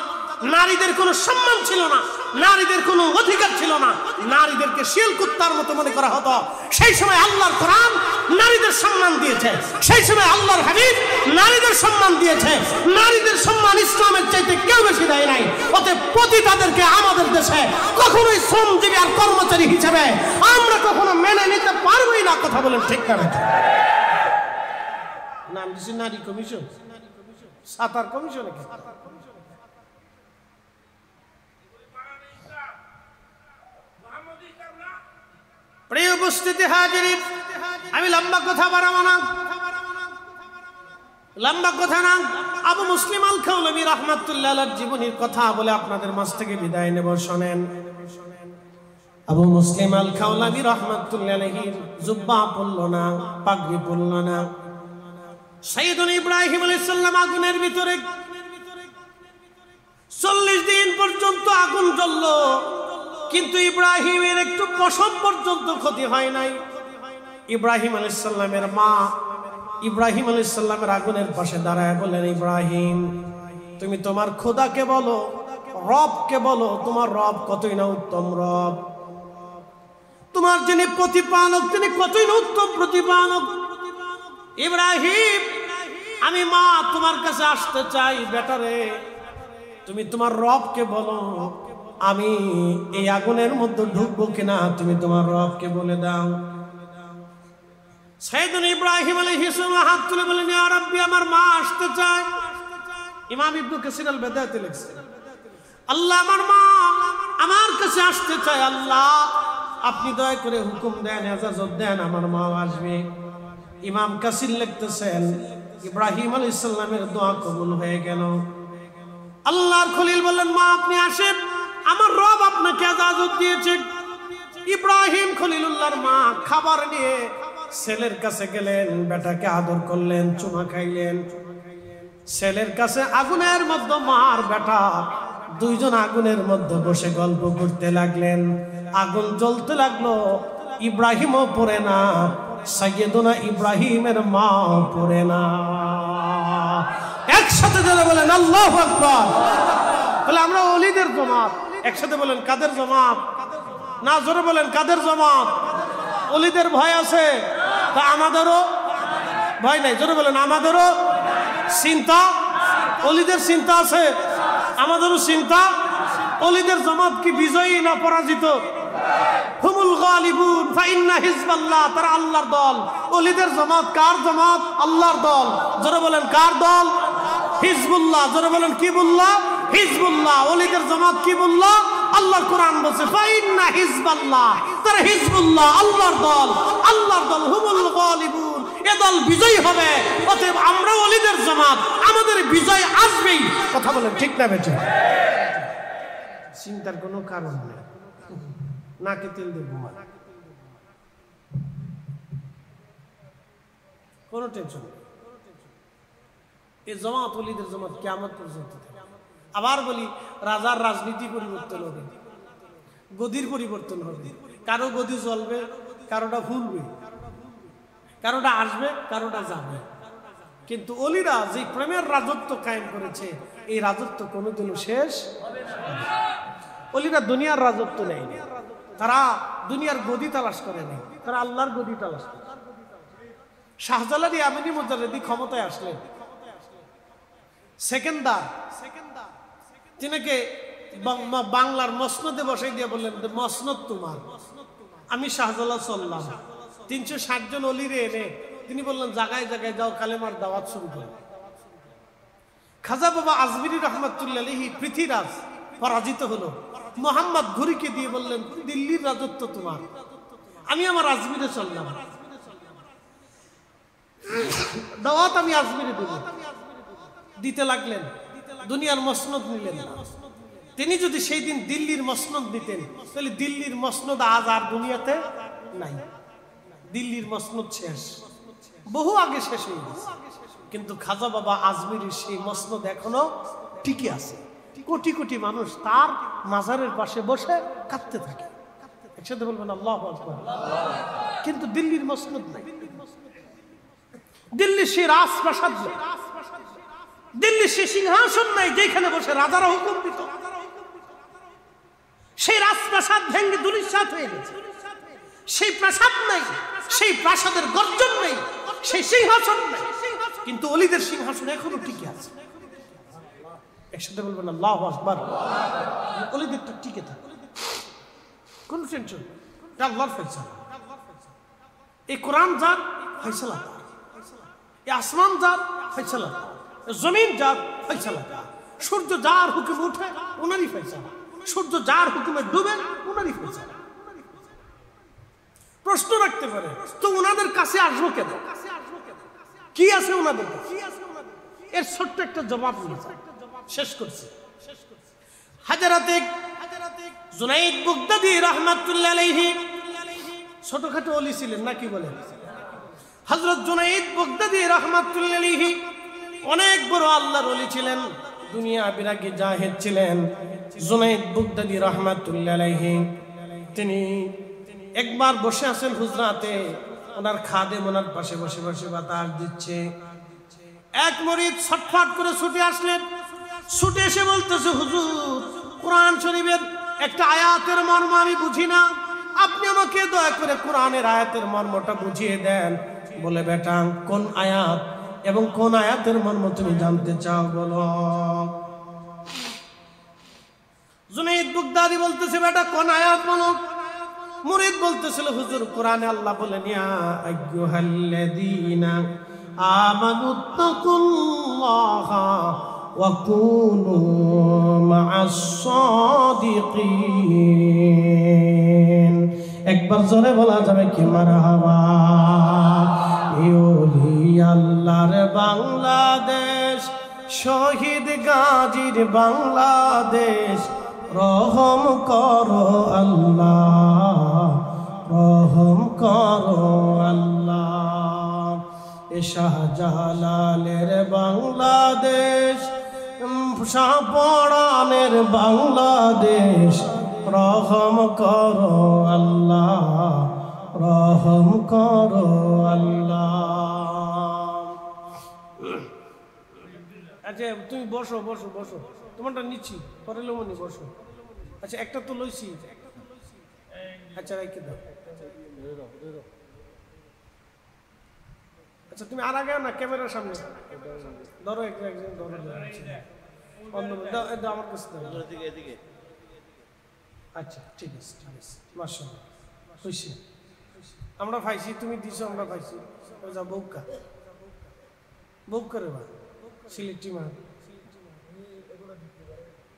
নারীদের কোনো সম্মান ছিল না, নারীদের কোনো অধিকার ছিল না, নারীদেরকে শিল কুত্তার মতো মনে করা হতো। সেই সময় আল্লাহর কোরআন নারীদের সম্মান দিয়েছে, সেই সময় আল্লাহর হাবিব নারীদের সম্মান দিয়েছে। নারীদের সম্মান ইসলামের চাইতে কেউ বেশি দেয় নাই। অতএব পতিতাদেরকে আমাদের দেশে কখনোই শ্রমজীবী আর কর্মচারী হিসেবে আমরা কখনো মেনে নিতে পারবোই না। কথা বলেন ঠিক না? নাম দিচ্ছি নারী কমিশন, সাঁতার কমিশন। প্রিয় উপস্থিতি হাজিরিন, আমি লম্বা কথা বাড়াবো না, লম্বা কথা না। আবু মুসলিম আল খাওলাভী রাহমাতুল্লাহ আলাইহির জীবনীর কথা বলে আপনাদের মাঝ থেকে বিদায় নেব। শোনেন, আবু মুসলিম আল খাওলাভী রাহমাতুল্লাহ আলাইহির জুব্বা পরল না, পাগড়ি পরল না। সাইয়েদুনা ইব্রাহিম আলাইহিস সালাম আগুনের ভিতরে 40 দিন পর্যন্ত আগুন জ্বলল, কিন্তু ইব্রাহিমের একটু পশম পর্যন্ত ক্ষতি হয় নাই। ইব্রাহিম আলাইহিস সালামের মা ইব্রাহিম আলাইহিস সালামের আগুনের পাশে দাঁড়ায় বলেন, ইব্রাহিম তুমি তোমার খোদাকে বলো, রবকে বলো, তোমার রব কতই না উত্তম রব, তোমার যিনি প্রতিপালক তিনি কতই না উত্তম প্রতিপালক। ইব্রাহিম আমি মা তোমার কাছে আসতে চাই, বেটারে তুমি তোমার রবকে বলো, আমি এই আগুনের মধ্যে ঢুকবো কিনা তুমি তোমার রবকে বলে দাও। সাইয়েদুনা ইব্রাহিম আলাইহিস সালাম হাত তুলে বলেন, ইয়া রাব্বি আমার মা আসতে চায়। ইমাম ইবনে কাসির আল বিদায়াতে লিখছেন, আল্লাহ আমার মা আমার কাছে আসতে চায়, আল্লাহ আপনি দয়া করে হুকুম দেন, ইজাজত দেন, আমার মা আসবে। ইমাম কাসির লিখতেছেন, ইব্রাহিম আলাইহিস সালামের দোয়া কবুল হয়ে গেল। আল্লাহর খলিল বললেন, মা আপনি আসেন, আমার রব আপনাকে ইজাজত দিয়েছে। ইব্রাহিম খলিলুল্লাহর মা খাবার নিয়ে ছেলের কাছে গেলেন, বেটাকে আদর করলেন, চুমা খাইলেন। ছেলের কাছে আগুনের মধ্যে মার বেটা দুইজন আগুনের মধ্যে বসে গল্প করতে লাগলেন। আগুন জ্বলতে লাগলো, ইব্রাহিমও পড়ে না, সাইয়েদুনা ইব্রাহিমের মাও পড়ে না। একসাথে যারা বলেন আল্লাহু আকবার। তাহলে আমরা ওলিদের জামাত, একসাথে বলেন কাদের জামাত? না জোরে বলেন কাদের জামাত? ওলিদের ভয় আছে, তা আমাদেরও ভয় নাই। জোরে বলেন আমাদেরও চিন্তা, ওলিদের চিন্তা আছে, আমাদেরও চিন্তা। ওলিদের জামাত কি বিজয়ী না পরাজিত? হুমুল গালিবুন ফাইন্না হিজবাল্লাহ, তারা আল্লাহর দল। ওলিদের জামাত কার জামাত? আল্লাহর দল। জোরে বলেন কার দল? হিজবুল্লাহ। জোরে বলেন কি বললাহ? হিজবুল্লাহ। ওলিদের জামাত কি বললাহ? আল্লাহর কোরআন বলছে ফাইন্না হিজবাল্লাহ, তারা হিজবুল্লাহ, আল্লাহর দল। আল্লাহর দল হুমুল গালিবুন, এ দল বিজয়ী হবে। অতএব আমরা ওলিদের জামাত, আমাদের বিজয় আসবেই। কথা বলেন ঠিক না বেঠিক? চিন্তার কোনো কারণ নেই, নাকে তেল দেব, কোনো টেনশন নেই। এই জামাত ওলিদের জামাত কিয়ামত পর্যন্ত। আবার বলি, রাজার রাজনীতি পরিবর্তন হবে, গদির পরিবর্তন হবে। কারো গদি জ্বলবে, কারোটা ফুলবে, কারোটা আসবে, কারোটা যাবে। কিন্তু ওলিরা যে প্রেমের রাজত্ব কায়েম করেছে, এই রাজত্ব কোনোদিনও শেষ হবে না। ওলিরা দুনিয়ার রাজত্ব নেই, তারা দুনিয়ার গদি তালাশ করে নেই, তারা আল্লাহর গদি তালাশ করে। শাহজালাল ইয়ামানি মুজাদ্দিদি ক্ষমতায় আসলেন, সেকেন্দার তিনাকে বাংলার মসনদে বসাই দিয়ে বললেন, মসনদ তোমার। আমি শাহজালাল চললাম, 360 জন অলিরে এনে তিনি বললেন, জায়গায় জায়গায় যাও, কালেমার দাওয়াত শুরু করো। খাজা বাবা আজমিরি রহমাতুল্লাহ আলাইহি পৃথ্বীরাজ পরাজিত হলো। মোহাম্মদ ঘুরিকে দিয়ে বললেন, দিল্লির রাজত্ব তোমার, আমি আমার আজমিরে চললাম, দাওয়াত আমি আজমিরে দেব। দিতে লাগলেন, দুনিয়ার মসনদ নিলেন না। তিনি যদি সেই দিন দিল্লির মসনদ দিতেন, তাহলে দিল্লির মসনদ আজ আর দুনিয়াতে নাই। দিল্লির মসনদ শেষ, বহু আগে শেষ হয়ে গেছে। কিন্তু খাজা বাবা আজমিরের সেই মসনদ এখনো টিকে আছে। কোটি কোটি মানুষ তার মাজারের পাশে বসে কাঁদতে থাকে। একসাথে বলবেন আল্লাহু আকবার। কিন্তু দিল্লির মসনদ নাই, দিল্লির সেই রাজপ্রাসাদ নেই, দিল্লির সেই সিংহাসন নাই যেখানে বসে রাজারা হুকুম দিত। সেই রাজপ্রাসাদ ভেঙে ধূলিসাৎ হয়ে গেছে। সেই প্রাসাদ নাই, সেই প্রাসাদের গর্জন নেই, সেই সিংহাসন নেই। কিন্তু ওলিদের সিংহাসন এখনো টিকে আছে। একসাথে বলবেন আল্লাহু আকবার। ওলিদেরটা টিকে থাকে, কোন টেনশন, এটা আল্লাহর ফয়সালা। এই কোরআন যার ফয়সালা, এই আসমান যার ফয়সালা, জমিন যার ফয়সালা, সূর্য যার হুকুমে উঠে ওনারই ফয়সালা, সূর্য যার হুকুমে ডুবে ওনারই ফয়সালা। প্রশ্ন রাখতে পারে তো ওনাদের কাছে আসবো কেন, কি আছে ওনাদের কাছে? এর ছোট্ট একটা জবাব শেষ করছি। হাজারাতে জুনাইদ বাগদাদী রাহমাতুল্লাহ আলাইহি ছোটখাটো ওলি ছিলেন না, কি বলেন? হযরত জুনাইদ বাগদাদী রাহমাতুল্লাহ আলাইহি অনেক বড় আল্লাহর ওলি ছিলেন, দুনিয়া বিরাগী জাহিদ ছিলেন। জুনাইদ বাগদাদী রাহমাতুল্লাহ আলাইহি তিনি একবার বসে আছেন হুজরাতে, ওনার খাদেম ওনার পাশে বসে বসে বাতাস দিচ্ছে। এক মুরিদ ছটফট করে ছুটে আসলেন, ছুটে এসে বলতেছে, হুজুর কোরআন শরীফের একটা আয়াতের মর্ম আমি বুঝি না, আপনি আমাকে দয়া করে কোরআনের আয়াতের মর্মটা বুঝিয়ে দেন। বলে, বেটা কোন আয়াত এবং কোন আয়াতের মর্ম তুমি জানতে চাও বলো। জুনাইদ বাগদাদী বলতেছে, বেটা কোন আয়াত বলো। মুরিদ বলতেছিল, হুজুর কোরআনে আল্লাহ বলেন, ইয়া আইয়ুহাল্লাযীনা আমানুত্তাকুল্লাহা ওয়া কুনু মা'আস সাদিকিন। একবার জোরে বলা যাবে কি মারহাবা। ইউলি আল্লাহর বাংলাদেশ, শহীদ গাজীর বাংলাদেশ, রহম করো আল্লাহ, রহম করো আল্লাহ। এ শাহজালালের বাংলাদেশ, শাহপরানের বাংলাদেশ, রহম করো আল্লাহ, রহম করো আল্লাহ। আচ্ছা তুমি বসো বসো বসো, তোমারটা নিচ্ছি পরে লোমনি, বসো। আচ্ছা একটা তো লইছি, আচ্ছা রেখে দাও। আচ্ছা তুমি আর আগে না, ক্যামেরার সামনে ধরো, একজন ধরো, আমার কাছে দাও। আচ্ছা ঠিক আছে, ঠিক আছে, মাশাআল্লাহ খুশি আমরা পাইছি, তুমি দিছো আমরা পাইছি। ওই যা বউকা বউকা রে বা সিলেটি মা।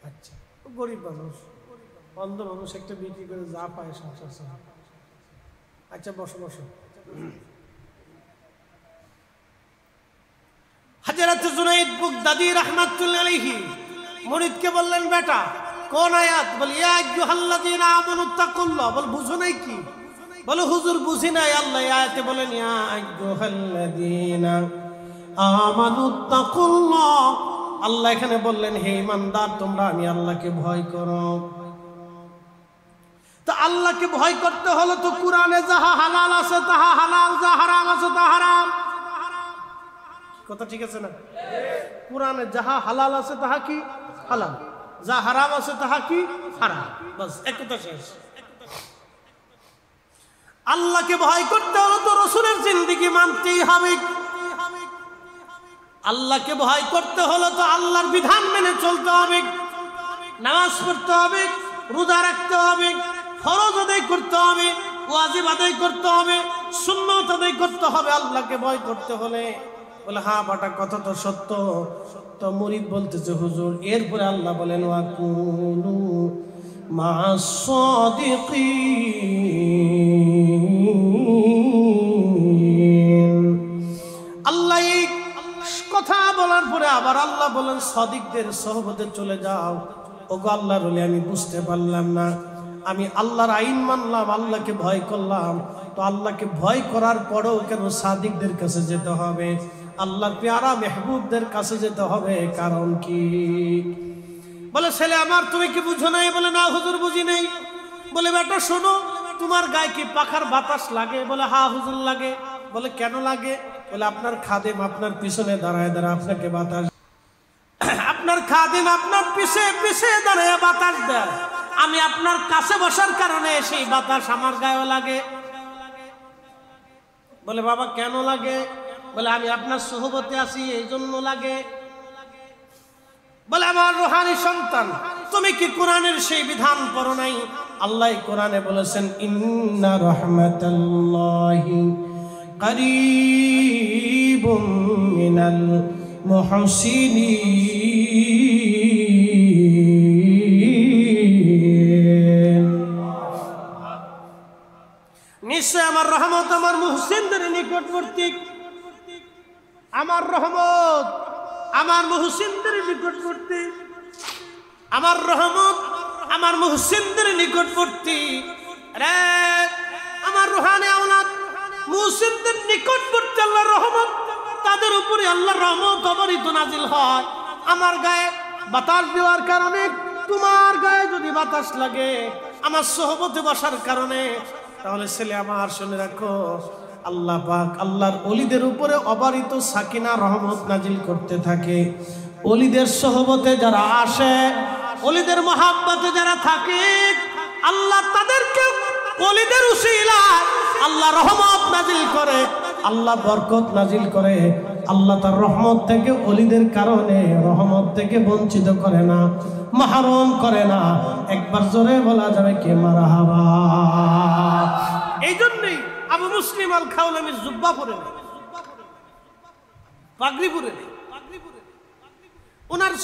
আচ্ছা গরিব মানুষ, অন্ধ মানুষ, একটা বিক্রি করে যা পায় সংসার চালায়। আচ্ছা বসো বসো। হযরত জুনাইদ বাগদাদী রাহমাতুল্লাহ আলাইহি মুরিদকে বললেন, বেটা কোন আয়াত? বলে, ইয়া আইয়ুহাল্লাযীনা আমানুত্তাকুল্লাহ। বল বুঝো নাই কি? বলে, হুজুর বুঝি নাই। আল্লাহ আয়াতে বলেন, ইয়া আইয়ুহাল্লাযীনা আমানুত্তাকুল্লাহ। আল্লাহ এখানে বললেন, হে ইমানদার তোমরা আমি আল্লাহকে ভয় করো। তো আল্লাহকে ভয় করতে হলো তো কোরআনে যাহা হালাল আছে তাহা হালাল, যা হারাম আছে তা হারাম। কথা ঠিক আছে না? কোরআনে যাহা হালাল আছে তাহা কি হালাল, যা হারাম আছে তাহা কি হারাম, বাস এক কথা শেষ। আল্লাহকে ভয় করতে হলো তো রাসূলের জিন্দেগি মানতেই হবে। আল্লাহকে ভয় করতে হলো তো আল্লাহর বিধান মেনে চলতে হবে, নামাজ পড়তে হবে, রোজা রাখতে হবে, ফরজ আদায় করতে হবে, ওয়াজিব আদায় করতে হবে, সুন্নাত আদায় করতে হবে। আল্লাহকে ভয় করতে হলে বলে, হ্যাঁ বাটা কথা তো সত্য। তো মুরিদ বলতেছে, হুজুর এরপরে আল্লাহ বলেন, ওয়া কুনু মা'আস সাদিকিন। আল্লাহ এই কথা বলার পরে আবার আল্লাহ বলেন, সাদিকদের সোহবতে চলে যাও। ওগো আল্লাহর ওলি, আমি বুঝতে পারলাম না, আমি আল্লাহর আইন মানলাম, আল্লাহকে ভয় করলাম, তো আল্লাহকে ভয় করার পরেও কেন সাদিকদের কাছে যেতে হবে, আল্লাহর পেয়ারা মেহবুবদের কাছে যেতে হবে? কারণ কি? বলে, ছেলে আমার তুমি কি বুঝো নাই? বলে, না হুজুর বুঝি নাই। বলে, বেটা শোনো, তোমার গায়ে কি পাখার বাতাস লাগে? বলে, হ্যাঁ হুজুর লাগে। বলে, কেন লাগে? বলে, আপনার খাদেম আপনার পিছনে দাঁড়ায় দাঁড়ায় আপনাকে বাতাস, আপনার খাদেম আপনার পিছে পিছে দাঁড়ায় বাতাস দেয়, আমি আপনার কাছে বসার কারণে সেই বাতাস আমার গায়ে লাগে। বলে, বাবা কেন লাগে? বলে আমি আপনার সোহবতে আছি এই জন্য লাগে। বলে আমার রুহানি সন্তান, তুমি কি কোরআনের সেই বিধান পড়ো নাই? আল্লাহ কোরআনে বলেছেন ইন্না রাহমাতাল্লাহি কারীবুম মিনাল মুহসিনিন। নিশ্চয় আমার রহমত আমার মুহসিনদের নিকটবর্তী। আমার রহমত আমার মুহসিনদের নিকটবর্তী। আমার রহমত আমার মুহসিনদের নিকটবর্তী। রে আমার রুহানি আওলাদ মুহসিনদের নিকটবর্তী আল্লাহর রহমত, তাদের উপরে আল্লাহর রহমত অবারিত নাজিল হয়। আমার গায়ে বাতাস দেওয়ার কারণে, তোমার গায়ে যদি বাতাস লাগে আমার সোহবতে বসার কারণে, তাহলে ছেলে আমার শুনে রাখো, আল্লাহ পাক আল্লাহর ওলিদের উপরে অবারিত সাকিনা রহমত নাজিল করতে থাকে। ওলিদের সোহবতে যারা আসে, ওলিদের মহাব্বতে যারা থাকে, আল্লাহ তাদেরকে ওলিদের উসিলায় আল্লাহ রহমত নাজিল করে, আল্লাহ বরকত নাজিল করে। আল্লাহ তার রহমত থেকে ওলিদের কারণে রহমত থেকে বঞ্চিত করে না, মাহরুম করে না। একবার জোরে বলা যাবে কি মারহাবা। এই জন্যই আবু মুসলিম আল খাওলামি জুব্বা পরে নেই, পাগড়ি পরে নেই। ওনার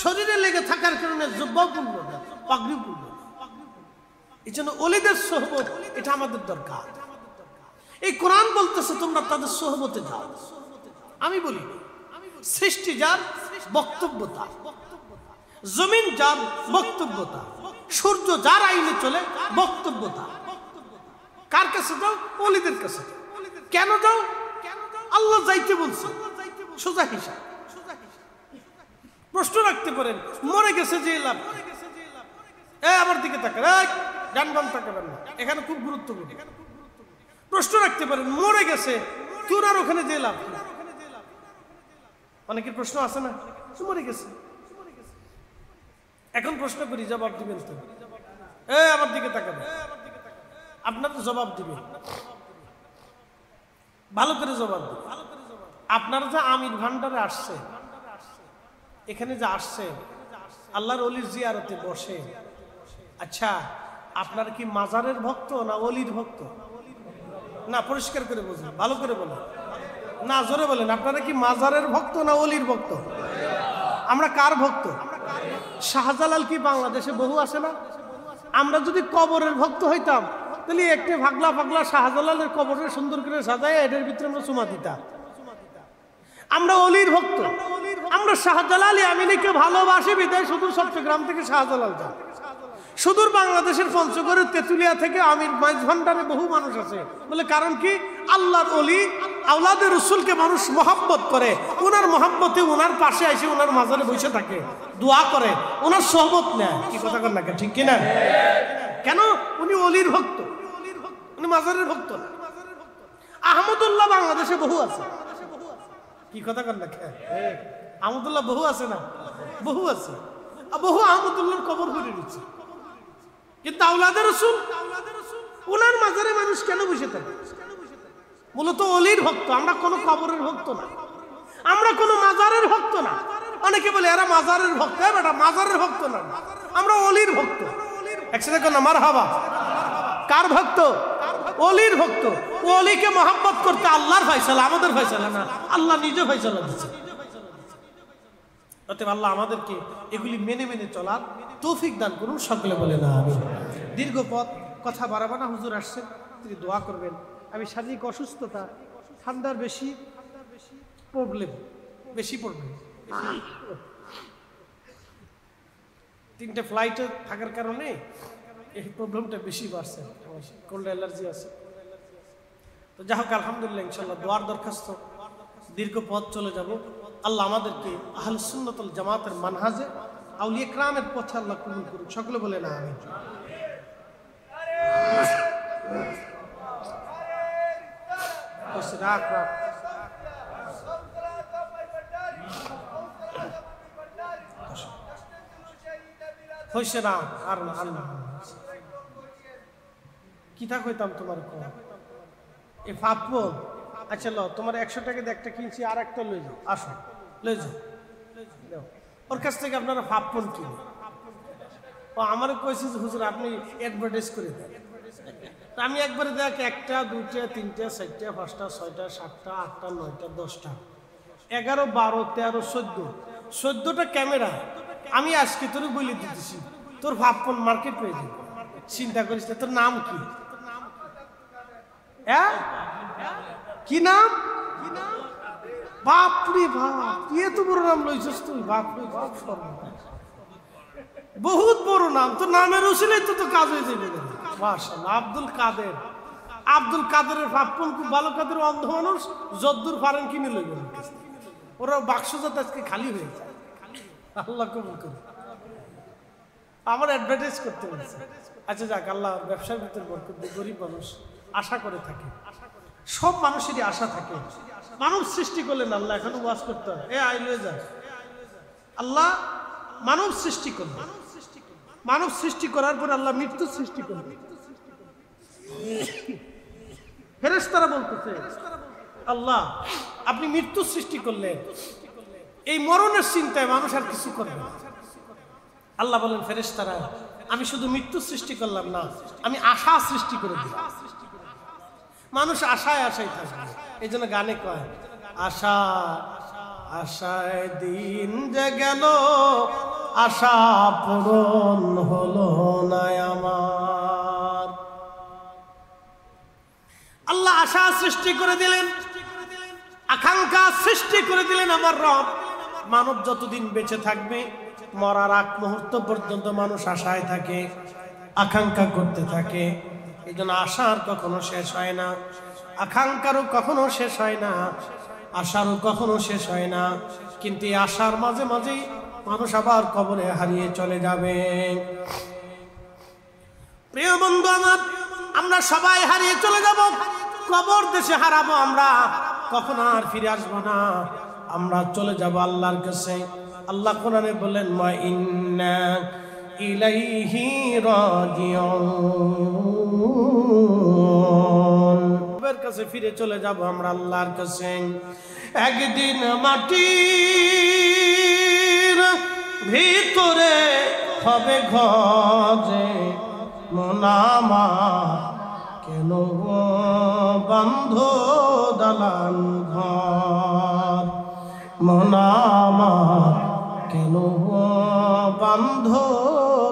শরীরে লেগে থাকার কারণে জুব্বাও পূর্ণ না, পাগড়ি পূর্ণ। এই জন্য ওলিদের সোহবত এটা আমাদের দরকার। এই কোরআন বলতেছে তোমরা তাদের সোহবতে যাও। আমি বলি সৃষ্টি যার বক্তব্য তার, জমিন যার বক্তব্য তার, সূর্য যার আইনে চলে বক্তব্য তার। কার কাছে যাও? ওলিদের কাছে। কেন যাও? আল্লাহ যাইতে বলছে, সোজা হিসাব। প্রশ্ন রাখতে পারেন, মরে গেছে যে লাভ, আমার দিকে তাকান, ডান বাম তাকাবেন না, এখানে খুব গুরুত্বপূর্ণ। প্রশ্ন রাখতে পারেন, মরে গেছে কেউ আর ওখানে যে লাভ। অনেকের প্রশ্ন আছে না, মরে গেছে। এখন প্রশ্ন করি, জবাব দিবেন তো? আমার দিকে তাকাবেন, আপনার তো জবাব দিবেন, ভালো করে জবাব দিবেন। আপনারা যে আমির ভান্ডারে আসছে, এখানে যে আসছে আল্লাহর ওলির জিয়ারতে বসে, আচ্ছা আপনার কি মাজারের ভক্ত না ওলির ভক্ত? না, পরিষ্কার করে বলছেন, ভালো করে বলেন, না জোরে বলেন। আপনারা কি মাজারের ভক্ত না ওলির ভক্ত? আমরা কার ভক্ত? শাহজালাল কি বাংলাদেশে বহু আছে না? আমরা যদি কবরের ভক্ত হইতাম তাহলে একটি ভাগলা ভাগলা শাহজালালের কবরের সুন্দর করে সাজায় এটার ভিতরে আমরা চুমা দিতাম। আমরা অলির ভক্ত, আমরা শাহজালাল আমিনীকে ভালোবাসি বিদায় সুদূর চট্টগ্রাম থেকে শাহজালাল যান, সুদূর বাংলাদেশের পঞ্চগড়ের তেঁতুলিয়া থেকে আমির মাইজ ভান্ডারে বহু মানুষ আছে। বলে কারণ কি? আল্লাহর অলি আওলাদের রসুলকে মানুষ মহাব্বত করে, ওনার মহাব্বতে ওনার পাশে এসে ওনার মাজারে বসে থাকে, দোয়া করে, ওনার সোহবত নেয়। কি কথা কর না, ঠিক কিনা? কেন? উনি অলির ভক্ত, উনি মাজারের ভক্ত না। আহমদুল্লাহ বাংলাদেশে বহু আছে। কি কথা কর না, আহমদুল্লাহ বহু আছে না? বহু আছে, বহু আহমদুল্লাহর কবর করে দিচ্ছে। কিন্তু আওলাদের রসুল ওনার মাজারে মানুষ কেন বসে থাকে? মূলত অলির ভক্ত। আমরা কোনো কবরের ভক্ত না, আমরা কোনো মাজারের ভক্ত না। অনেকে বলে এরা মাজারের ভক্ত, বেটা মাজারের ভক্ত না, আমরা অলির ভক্ত। একসাথে কোন মারহাবা। কার ভক্ত? অলির ভক্ত। অলিকে মহব্বত করতে আল্লাহর ফয়সালা, আমাদের ফয়সালা না, আল্লাহ নিজে ফয়সালা দিচ্ছে। অতএব আল্লাহ আমাদেরকে এগুলি মেনে মেনে চলার তৌফিক দান করুন, সকলে বলে না আমি। দীর্ঘ পথ, কথা বাড়াবো না। হুজুর আসছেন, তিনি দোয়া করবেন। আমি শারীরিক অসুস্থতা, ঠান্ডার বেশি প্রবলেম, বেশি প্রবলেম, 3টে ফ্লাইটে থাকার কারণে এই প্রবলেমটা বেশি বাড়ছে। কোল্ড অ্যালার্জি আছে। তো যাই হোক, আলহামদুলিল্লাহ, ইনশাল্লাহ দোয়ার দরখাস্ত। দীর্ঘ পথ চলে যাব। আল্লাহ আমাদেরকে আহলে সুন্নাত ওয়াল জামাতের মানহাজে আউলিয়া কিরামের পথে আল্লাহ কবুল করুন, সকলে বলে না আমিন। রাখ রাখ হইছে না, আর না, আর না। কি থাক হইতাম তোমার এ ফাপো আচ্ছা লো, তোমার 100 টাকা দিয়ে একটা কিনছি, আর একটা লই যাও, আসো লই যাও। ওর কাছ থেকে আপনারা ভাবপন কিনে। ও আমার কইছে যে হুজুর আপনি অ্যাডভার্টাইজ করে দেন। আমি একবারে দেখ 1টা 2টা 3টা 4টা 5টা 6টা 7টা 8টা 9টা 10টা 11 12 13 14টা ক্যামেরা আমি আজকে তোর বলে দিতেছি, তোর ভাবপন মার্কেট পেয়ে যাবে। চিন্তা করিস না। তোর নাম কি? হ্যাঁ, কি নাম? বাপরে বাপ, এত বড় নাম লইছিস তুই? বাপরে বাপ, বহুত বড় নাম। তোর নামের উসিলাই তো কাজ হয়ে যাবে। মাশাআল্লাহ, আব্দুল কাদের। আব্দুল কাদেরের ভাবপন খুব ভালো। কাদের অন্ধ মানুষ, যদ্দুর পারেন কিনে লইবেন। ওরা বাক্স যাতে আজকে খালি হয়ে যায়। আল্লাহ কবুল করে। আমার অ্যাডভার্টাইজ করতে বলছে। আচ্ছা যাক, আল্লাহ ব্যবসার ভিতরে বরকত দিয়ে। গরিব মানুষ আশা করে থাকে, সব মানুষেরই আশা থাকে। মানব সৃষ্টি করলেন আল্লাহ, এখনো ওয়াজ করতে হয়। আইলে যা, আল্লাহ মানব সৃষ্টি করলেন। মানব সৃষ্টি করার পর আল্লাহ মৃত্যু সৃষ্টি করলেন। ফেরেশতারা বলতেছে, আল্লাহ আপনি মৃত্যু সৃষ্টি করলেন, এই মরণের চিন্তায় মানুষ আর কিছু করবে না। আল্লাহ বলেন, ফেরেশতারা আমি শুধু মৃত্যু সৃষ্টি করলাম না, আমি আশা সৃষ্টি করে দিলাম। মানুষ আশায় আশায় থাকবে। এই জন্য গানে কয়, আশা আশায় দিন যে গেল, আশা পূরণ হলো না আমার। আল্লাহ আশা সৃষ্টি করে দিলেন, আকাঙ্ক্ষা সৃষ্টি করে দিলেন আমার রব। মানব যতদিন বেঁচে থাকবে, মরার আগ মুহূর্ত পর্যন্ত মানুষ আশায় থাকে, আকাঙ্ক্ষা করতে থাকে। এই জন্য আশার কখনো শেষ হয় না, আকাঙ্ক্ষারও কখনো শেষ হয় না, আশারও কখনো শেষ হয় না। কিন্তু এই আশার মাঝে মাঝেই মানুষ আবার কবরে হারিয়ে চলে যাবে। প্রিয় বন্ধু আমার, আমরা সবাই হারিয়ে চলে যাব, কবর দেশে হারাবো। আমরা কখনো আর ফিরে আসবো না, আমরা চলে যাব আল্লাহর কাছে। আল্লাহ কোরআনে বলেন, মা ইন্না ইলাইহি রাজিউন। কবরের কাছে ফিরে চলে যাব আমরা আল্লাহর কাছে। একদিন মাটির ভিতরে হবে ঘরে, মোনামা কেন বন্ধ দালান ঘর, মোনামা কেন বন্ধ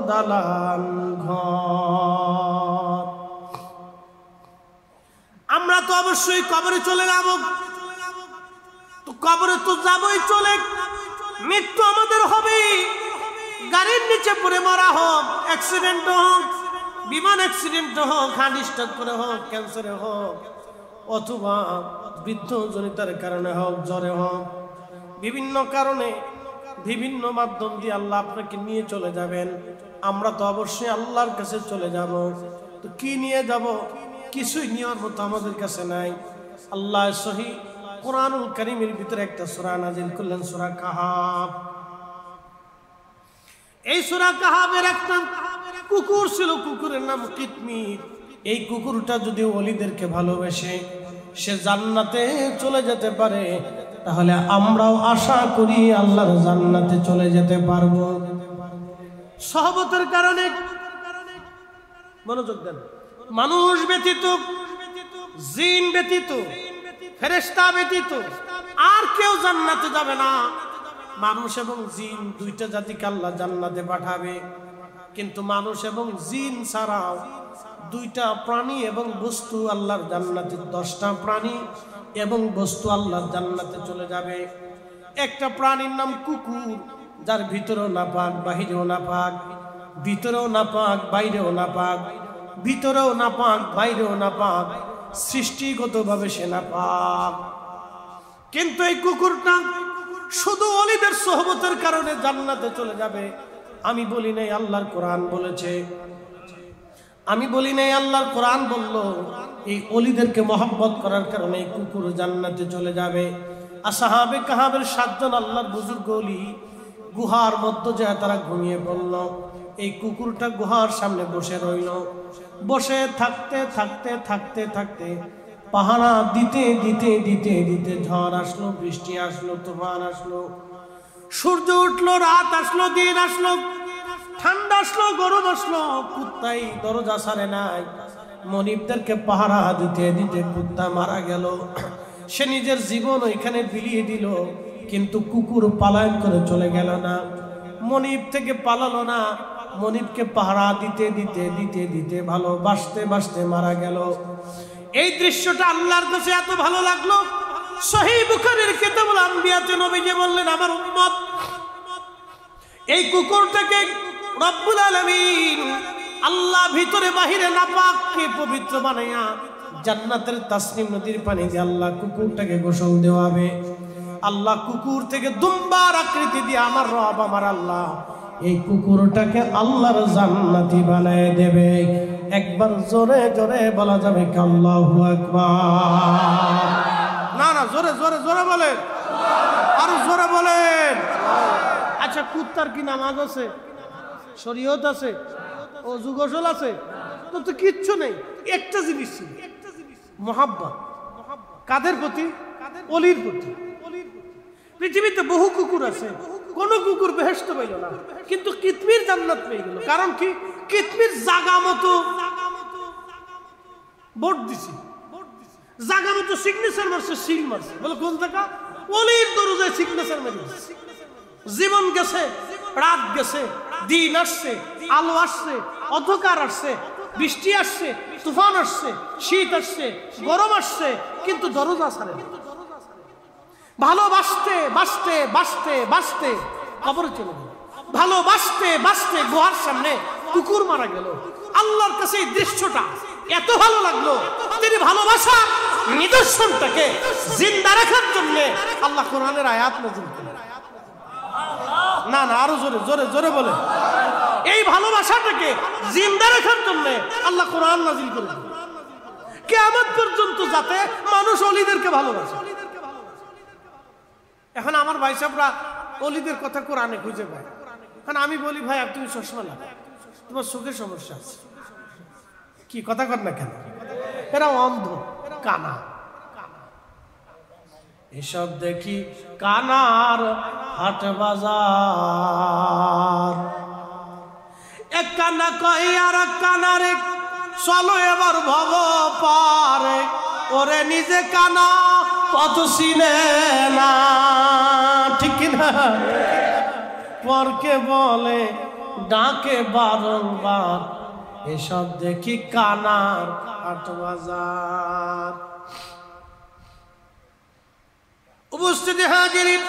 দালান ঘর। আমরা তো অবশ্যই কবরে চলে যাব, তো কবরে তো যাবই চলে। মৃত্যু আমাদের হবে, গাড়ির নিচে পড়ে মারা হোক, অ্যাক্সিডেন্ট হোক, বিমান অ্যাক্সিডেন্ট হোক, হার্ট স্ট্রোক করে হোক, ক্যান্সারে হোক, অথবা বৃদ্ধজনিতার কারণে হোক, জ্বরে হোক, বিভিন্ন কারণে বিভিন্ন মাধ্যম দিয়ে আল্লাহ আপনাকে নিয়ে চলে যাবেন। আমরা তো অবশ্যই আল্লাহর কাছে চলে যাব। তো কি নিয়ে যাব? কিছুই নেওয়ার মতো আমাদের কাছে নাই। আল্লাহ সহি কোরআনুল কারীমের ভিতরে একটা সূরা নাযিল করলেন, সূরা কাহাফ। এই সূরা কাহাফের একটা কুকুর ছিল, কুকুরের নাম কিতমির। এই কুকুরটা যদি ওলিদেরকে ভালোবাসে সে জান্নাতে চলে যেতে পারে, তাহলে আমরাও আশা করি আল্লাহর জান্নাতে চলে যেতে পারবো। সহবতের কারণে, মনোযোগ দেন, মানুষ ব্যতীত, জিন ব্যতীত, ফেরেশতা ব্যতীত আর কেউ জান্নাতে যাবে না। মানুষ এবং জিন দুইটা জাতিকে আল্লাহ জান্নাতে পাঠাবে, কিন্তু মানুষ এবং জিন ছাড়াও দুইটা প্রাণী এবং বস্তু আল্লাহর জান্নাতে, 10টা প্রাণী এবং বস্তু আল্লাহর জান্নাতে চলে যাবে। একটা প্রাণীর নাম কুকুর, যার ভিতরেও নাপাক বাহিরেও নাপাক, ভিতরেও নাপাক বাইরেও নাপাক, ভিতরেও নাপাক বাইরেও নাপাক, সৃষ্টিগতভাবে সে নাপাক। কিন্তু এই কুকুরটা শুধু ওলিদের সোহবতের কারণে জান্নাতে চলে যাবে। আমি বলি নাই, আল্লাহর কোরআন বলেছে। আমি বলি নাই, আল্লাহর কোরআন বলল এই ওলিদেরকে মহব্বত করার কারণে এই কুকুর জান্নাতে চলে যাবে। আসহাবে কাহাবের 7 জন আল্লাহর বুজুর্গ ওলি গুহার মধ্যে যায়, তারা ঘুমিয়ে পড়ল। এই কুকুরটা গুহার সামনে বসে রইল। বসে থাকতে থাকতে থাকতে থাকতে পাহারা দিতে দিতে দিতে দিতে ঝড় আসলো, বৃষ্টি আসলো, তুফান আসলো, সূর্য উঠলো, রাত আসলো, দিন আসলো, ঠান্ডা আসলো, গরম আসলো, কুত্তাই দরজা ছাড়ে নাই। মনিবদেরকে পাহারা দিতে দিতে কুত্তা মারা গেল। সে নিজের জীবন ওইখানে বিলিয়ে দিল, কিন্তু কুকুর পালায়ন করে চলে গেল না, মনিব থেকে পালালো না। মনিবকে পাহারা দিতে দিতে দিতে দিতে ভালোবাসতে বাসতে মারা গেল। এই দৃশ্যটা আল্লাহর কাছে এত ভালো লাগলো, সহিহ বুখারীর কিতাবুল আম্বিয়াতে নবীজি বললেন, আমার উম্মত এই কুকুরটাকে রব্বুল আলামিন আল্লাহ ভিতরে বাহিরে নাপাককে পবিত্র বানাইয়া জান্নাতের তাসনিম নদীর পানি দিয়ে আল্লাহ কুকুরটাকে গোসল দেওয়াবে। আল্লাহ কুকুর থেকে দুম্বার আকৃতি দিয়ে আমার রব আমার আল্লাহ এই কুকুরটাকে আল্লাহর জান্নাতি বানায় দেবে। একবার জোরে জোরে বলা যাবে কি আল্লাহু আকবার? না না, জোরে জোরে জোরে বলেন, আরো জোরে বলেন। আচ্ছা, কুত্তার কি নামাজ আছে, শরীয়ত আছে, ওযু গোসল আছে? তো কিচ্ছু নেই। একটা জিনিস ছিল, মুহাব্বত। কাদের প্রতি? ওলির প্রতি। পৃথিবীতে বহু কুকুর আছে, কোন কুকুর বেহেশত পাইল না, কিন্তু কিতমির জান্নাত পেয়ে গেল। কারণ কি? কিতমির জাগা মতো ভোট দিছি, জাগা মতো সিগনেচার মারছে, সিল মারছে। বলে কোন জায়গা? ওলির দরজায় সিগনেচার মারছে। জীবন গেছে, রাত গেছে, দিন আসছে, আলো আসছে, অন্ধকার আসছে, বৃষ্টি আসছে, তুফান আসছে, শীত আসছে, গরম আসছে, কিন্তু দরজা ছাড়ে না। ভালোবাসতে বাসতে বাসতে বাসতে কবরে চলে গেল। ভালোবাসতে বাসতে গুহার সামনে কুকুর মারা গেল। আল্লাহর কাছে এই দৃশ্যটা এত ভালো লাগলো, তিনি ভালোবাসার নিদর্শনটাকে জিন্দা রাখার জন্য আল্লাহ কোরআনের আয়াত নাযিল করলেন। না না, আরো জোরে জোরে জোরে বলে। এই ভালোবাসাটাকে জিন্দা রাখার জন্য আল্লাহ কোরআন নাযিল করলেন, কিয়ামত পর্যন্ত যাতে মানুষ ওলিদেরকে ভালোবাসে। এখন আমার ভাই সাহেবরা ওলিদের কথা কোরআনে খুঁজে পায়। এখন আমি বলি, ভাই তুমি চশমা লাগাও, তোমার চোখের সমস্যা আছে। কি কথা কর না কেন? এরা অন্ধ, কানা। এসব দেখি কানার হাট বাজার। এক কানা কয় আর এক কানারে, চলো এবার ভব পারে। ওরে নিজে কানা কত চিনে না, ঠিক না? পরকে বলে ডাকে বারংবার। এসব দেখি কানার হাট বাজার। উপস্থিতি হাজিরিন,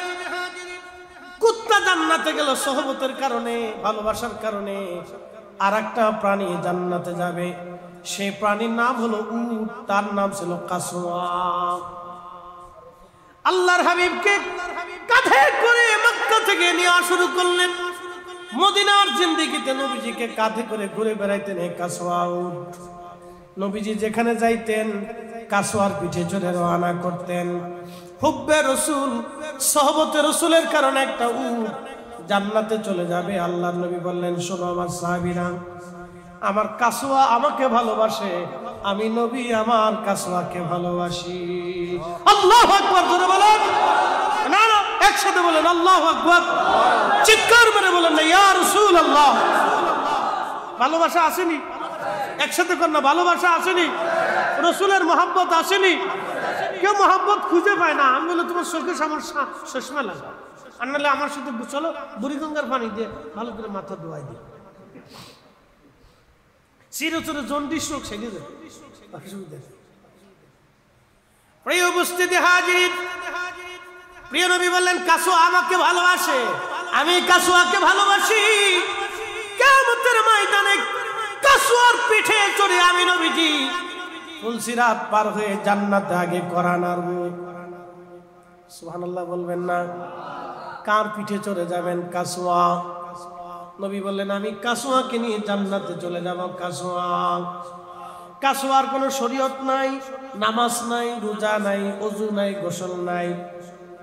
কুত্তা জান্নাতে গেল সহবতের কারণে, ভালোবাসার কারণে। আর একটা প্রাণী জান্নাতে যাবে, সেই প্রাণীর নাম হলো উট, তার নাম ছিল কাসওয়া। আল্লাহর হাবিবকে কাঁধে করে মক্কা থেকে নেওয়া শুরু করলেন। মদিনার জিন্দেগিতে নবীজিকে কাঁধে করে ঘুরে বেড়াইতেন এই কাসওয়া উট। নবীজি যেখানে যাইতেন কাসওয়ার পিঠে চড়ে রওনা করতেন। হুব্বে রসুল, সহবতে রসুলের কারণে একটা উট জান্নাতে চলে যাবে। আল্লাহর নবী বললেন, শোনো আমার সাহাবীরা, আমার কাসওয়া আমাকে ভালোবাসে, আমি নবী আমার কাসওয়াকে ভালোবাসি। আল্লাহু আকবার জোরে বলেন। না না, একসাথে বলেন আল্লাহু আকবার, চিৎকার করে বলেন না ইয়া রাসূলুল্লাহ। ভালোবাসা আসেনি? একসাথে কর না, ভালোবাসা আসেনি? রসুলের মহব্বত আসেনি? কেউ মহব্বত খুঁজে পায় না। আমি বলে তোমার চোখের সমস্যা, চশমা লাগা। আর নাহলে আমার সাথে চলো বুড়িগঙ্গার পানি দিয়ে ভালো করে মাথা ধোয়াই দিই, চিরচরে জন্ডিস রোগ সেরে যাবে। প্রিয় উপস্থিতি হাজির, প্রিয় নবী বললেন, কাসওয়া আমাকে ভালোবাসে, আমি কাসওয়াকে ভালোবাসি। কিয়ামতের ময়দানে কাসওয়ার পিঠে চড়ে আমি নবীজি ফুলসিরাত পার হয়ে জান্নাতে আগে করা নাড়ব। সুবহানাল্লাহ বলবেন না? কার পিঠে চড়ে যাবেন? কাসওয়া। নবী বললেন, আমি কাসওয়াকে নিয়ে জান্নাতে চলে যাব। কাসওয়া, কাসওয়ার কোনো শরীয়ত নাই, নামাজ নাই, রোজা নাই, ওযু নাই, গোসল নাই।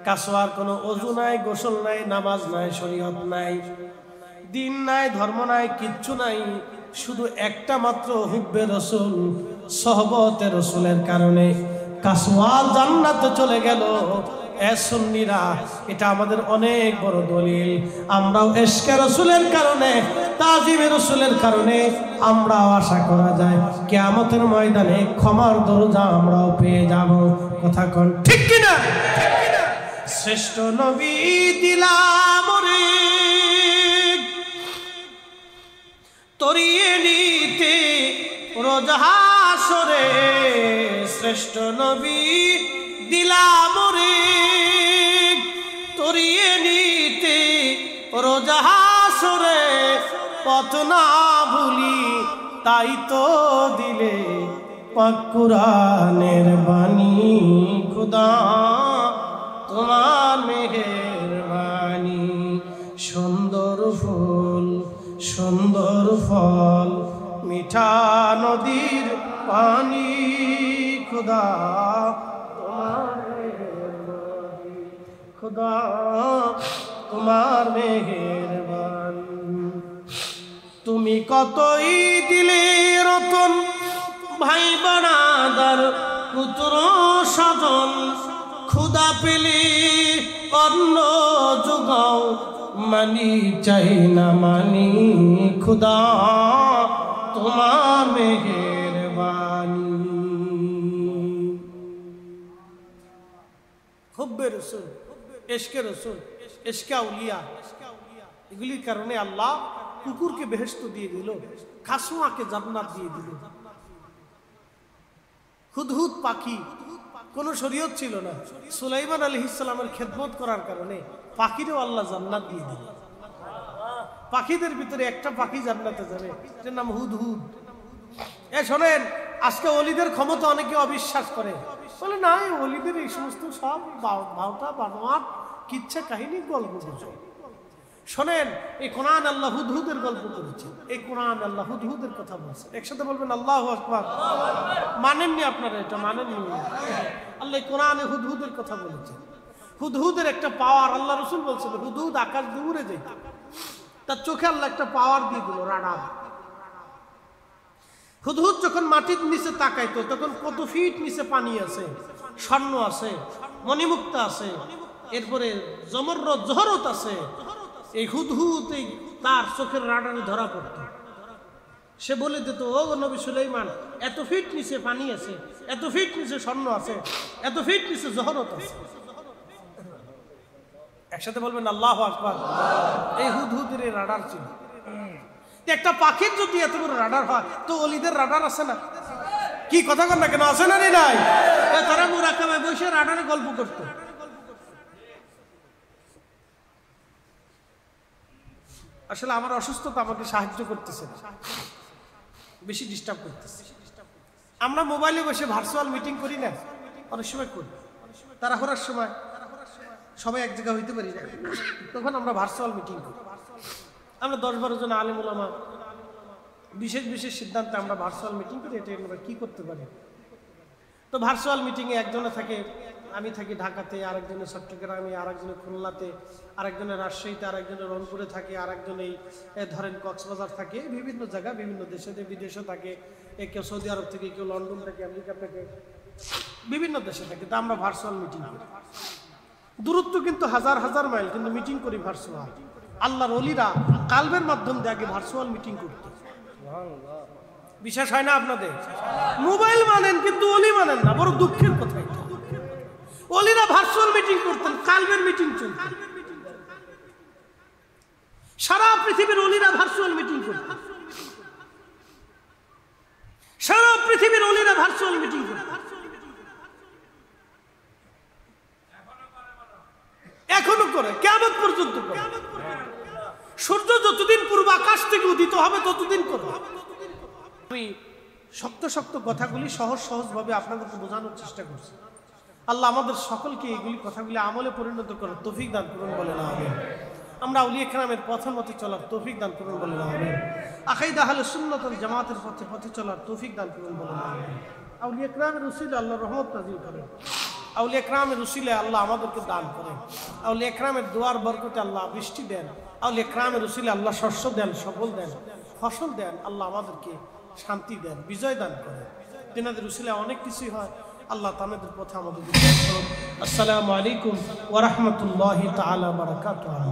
কাসওয়ার কোনো ওযু নাই, গোসল নাই, নামাজ নাই, শরীয়ত নাই, দিন নাই, ধর্ম নাই, কিচ্ছু নাই। শুধু একটা মাত্র হুব্বে রসুল, সহবতে রসুলের কারণে কাসওয়া জান্নাতে চলে গেল। এ সুন্নিরা, এটা আমাদের অনেক বড় দলিল। আমরাও ইশকে রাসূলের কারণে, তাজিমে রাসূলের কারণে আমরাও আশা করা যায় কিয়ামতের ময়দানে ক্ষমার দরজা আমরাও পেয়ে যাব। কথা কোন ঠিক কিনা? শ্রেষ্ঠ নবী দিলাম রে তরিয়ে নিতে রোজ হাসরে, শ্রেষ্ঠ নবী দিলাম রে তরিয়ে নিতে রোজ হাসরে, পথ না ভুলি তাই তো দিলে পাক কুরআনের বাণী, খুদা তোমার মেহেরবানি। সুন্দর ফুল সুন্দর ফল মিঠা নদীর পানি, খুদা তোমার মেহেরবানি, খুদা তোমার মেহেরবানি। তুমি কতই দিলে রতন ভাই বাড়াদার পুত্র স্বজন, খুদা পেলে অন্ন যোগাও মানি চাই না মানি, খুদা তোমার মেহেরবানি। হুব্বে রাসূল, ইশকে রাসূল, ইশকে আউলিয়া, এগুলির কারণে আল্লাহ কুকুরকে বেহেশত দিয়ে দিল, কাসওয়াকে জান্নাত দিয়ে দিল। হুদহুদ পাখি, কোন শরীয়ত ছিল না, সুলাইমান আলাইহিস সালামের খেদমত করার কারণে পাখিরও আল্লাহ জান্নাত দিয়ে দিল। পাখিদের ভিতরে একটা পাখি জান্নাতে যাবে, এর নাম হুদহুদ। শোনেন, আজকে ওলিদের ক্ষমতা অনেকে অবিশ্বাস করে, বলে না ওলিদের এই সমস্ত সব বাউটা বানোয়াট কিচ্ছা কাহিনী গল্প করছে। শোনেন, এই কোরআন আল্লাহ হুদহুদের গল্প করেছে, এই কোরআন আল্লাহ হুদহুদের কথা বলছে। একসাথে বলবেন আল্লাহু আকবার। মানেননি আপনারা? এটা মানেননি? আল্লাহ কোরআনে হুদহুদের কথা বলেছে। হুদহুদের একটা পাওয়ার, আল্লাহ রাসূল বলছেন হুদহুদ আকাশ দিয়ে উড়ে যেত, তার চোখে আল্লাহ একটা পাওয়ার দিয়ে দিল, রাডার। হুদহুদ যখন মাটির নিচে তাকাইতো তখন কত ফিট নিচে পানি আছে, স্বর্ণ আছে, মণিমুক্তা আছে, এরপরে জমররত জহরত আছে। এই হুদহুদ তার চোখের রাডারে ধরা পড়ত। সে বলে দিত, ও নবী সুলাইমান, এত ফিট নিচে পানি আছে, এত ফিট নিচে স্বর্ণ আছে, এত ফিট নিচে জহরত আছে। একসাথে বলবেন আল্লাহু আকবার। এই হুদহুদের রাডার ছিল। একটা পাখির যদি এত বড় রাডার হয়, তো ওলিদের রাডার আছে না? কি কথা কন না কেন? আছে না? নাই? তারা মুরাকাবায় বসে রাডারে গল্প করত। আসলে আমার অসুস্থতা আমাকে সাহায্য করতেছে, বেশি ডিস্টার্ব করতেছে। আমরা মোবাইলে বসে ভার্চুয়াল মিটিং করি না, অনেক সময় করি, তাড়াহুড়ার সময় সবাই এক জায়গা হইতে পারি না, তখন আমরা ভার্চুয়াল মিটিং করি। আমরা 10-12 জন আলেম ওলামা বিশেষ বিশেষ সিদ্ধান্তে আমরা ভার্চুয়াল মিটিং করি। এটা আমরা কি করতে পারি? তো ভার্চুয়াল মিটিংয়ে একজনে থাকে, আমি থাকি ঢাকাতে, আরেকজনে চট্টগ্রামে, আরেকজনে খুলনাতে, আরেকজনে রাজশাহীতে, আরেকজনে রংপুরে থাকে, আরেকজনে ধরেন কক্সবাজার থাকে, বিভিন্ন জায়গা বিভিন্ন দেশে বিদেশে থাকে, কেউ সৌদি আরব থেকে, কেউ লন্ডন থেকে, আমেরিকা থেকে, বিভিন্ন দেশে থাকে। তো আমরা ভার্চুয়াল মিটিং করি। দূরত্ব কিন্তু হাজার হাজার মাইল, কিন্তু মিটিং করি ভার্চুয়াল। আল্লাহর ওলিরা কালবের মাধ্যম দিয়ে আগে ভার্চুয়াল মিটিং করতো। বিশ্বাস হয় না আপনাদের? মোবাইল মানেন কিন্তু ওলি মানেন না, বড় দুঃখের কথা। ওলিরা ভার্চুয়াল মিটিং করতেন, কালবের মিটিং চলত। সারা পৃথিবীর ওলিরা ভার্চুয়াল মিটিং করতেন, সারা পৃথিবীর ওলিরা ভার্চুয়াল মিটিং করতেন। এখনো করে, কিয়ামত পর্যন্ত করে। সূর্য যতদিন পূর্ব আকাশ থেকে উদিত হবে ততদিন করে। আমি শক্ত শক্ত কথাগুলি সহজ সহজ ভাবে আপনাদেরকে বোঝানোর চেষ্টা করছি। আল্লাহ আমাদের সকলকে এইগুলি কথাগুলি আমলে পরিণত করার তৌফিক দান করুন, বলে না আমিন। আমরা আউলিয়া কেরামের পথের মতে চলার তৌফিক দান করুন, বলে না আমিন। আকিদা আহলে সুন্নাত ওয়াল জামাতের পথে পথে চলার তৌফিক দান করুন, বলে না আমিন। আউলিয়া কেরামের উসিলায় আল্লাহ রহমত নাযিল করেন। আউলিয়া কেরামের উসিলায় আল্লাহ আমাদেরকে দান করেন। আউলিয়া কেরামের দোয়ার বরকতে আল্লাহ বৃষ্টি দেন। আউলিয়া কেরামের উসিলায় আল্লাহ শস্য দেন, সফল দেন, ফসল দেন। আল্লাহ আমাদেরকে শান্তি দেন, বিজয় দান করেন। তেনাদের উসিলায় অনেক কিছুই হয়। আল্লাহ তাদের পথে আমাদের। আসসালামু আলাইকুম ওয়া রাহমাতুল্লাহি তাআলা ওয়া বারাকাতুহু।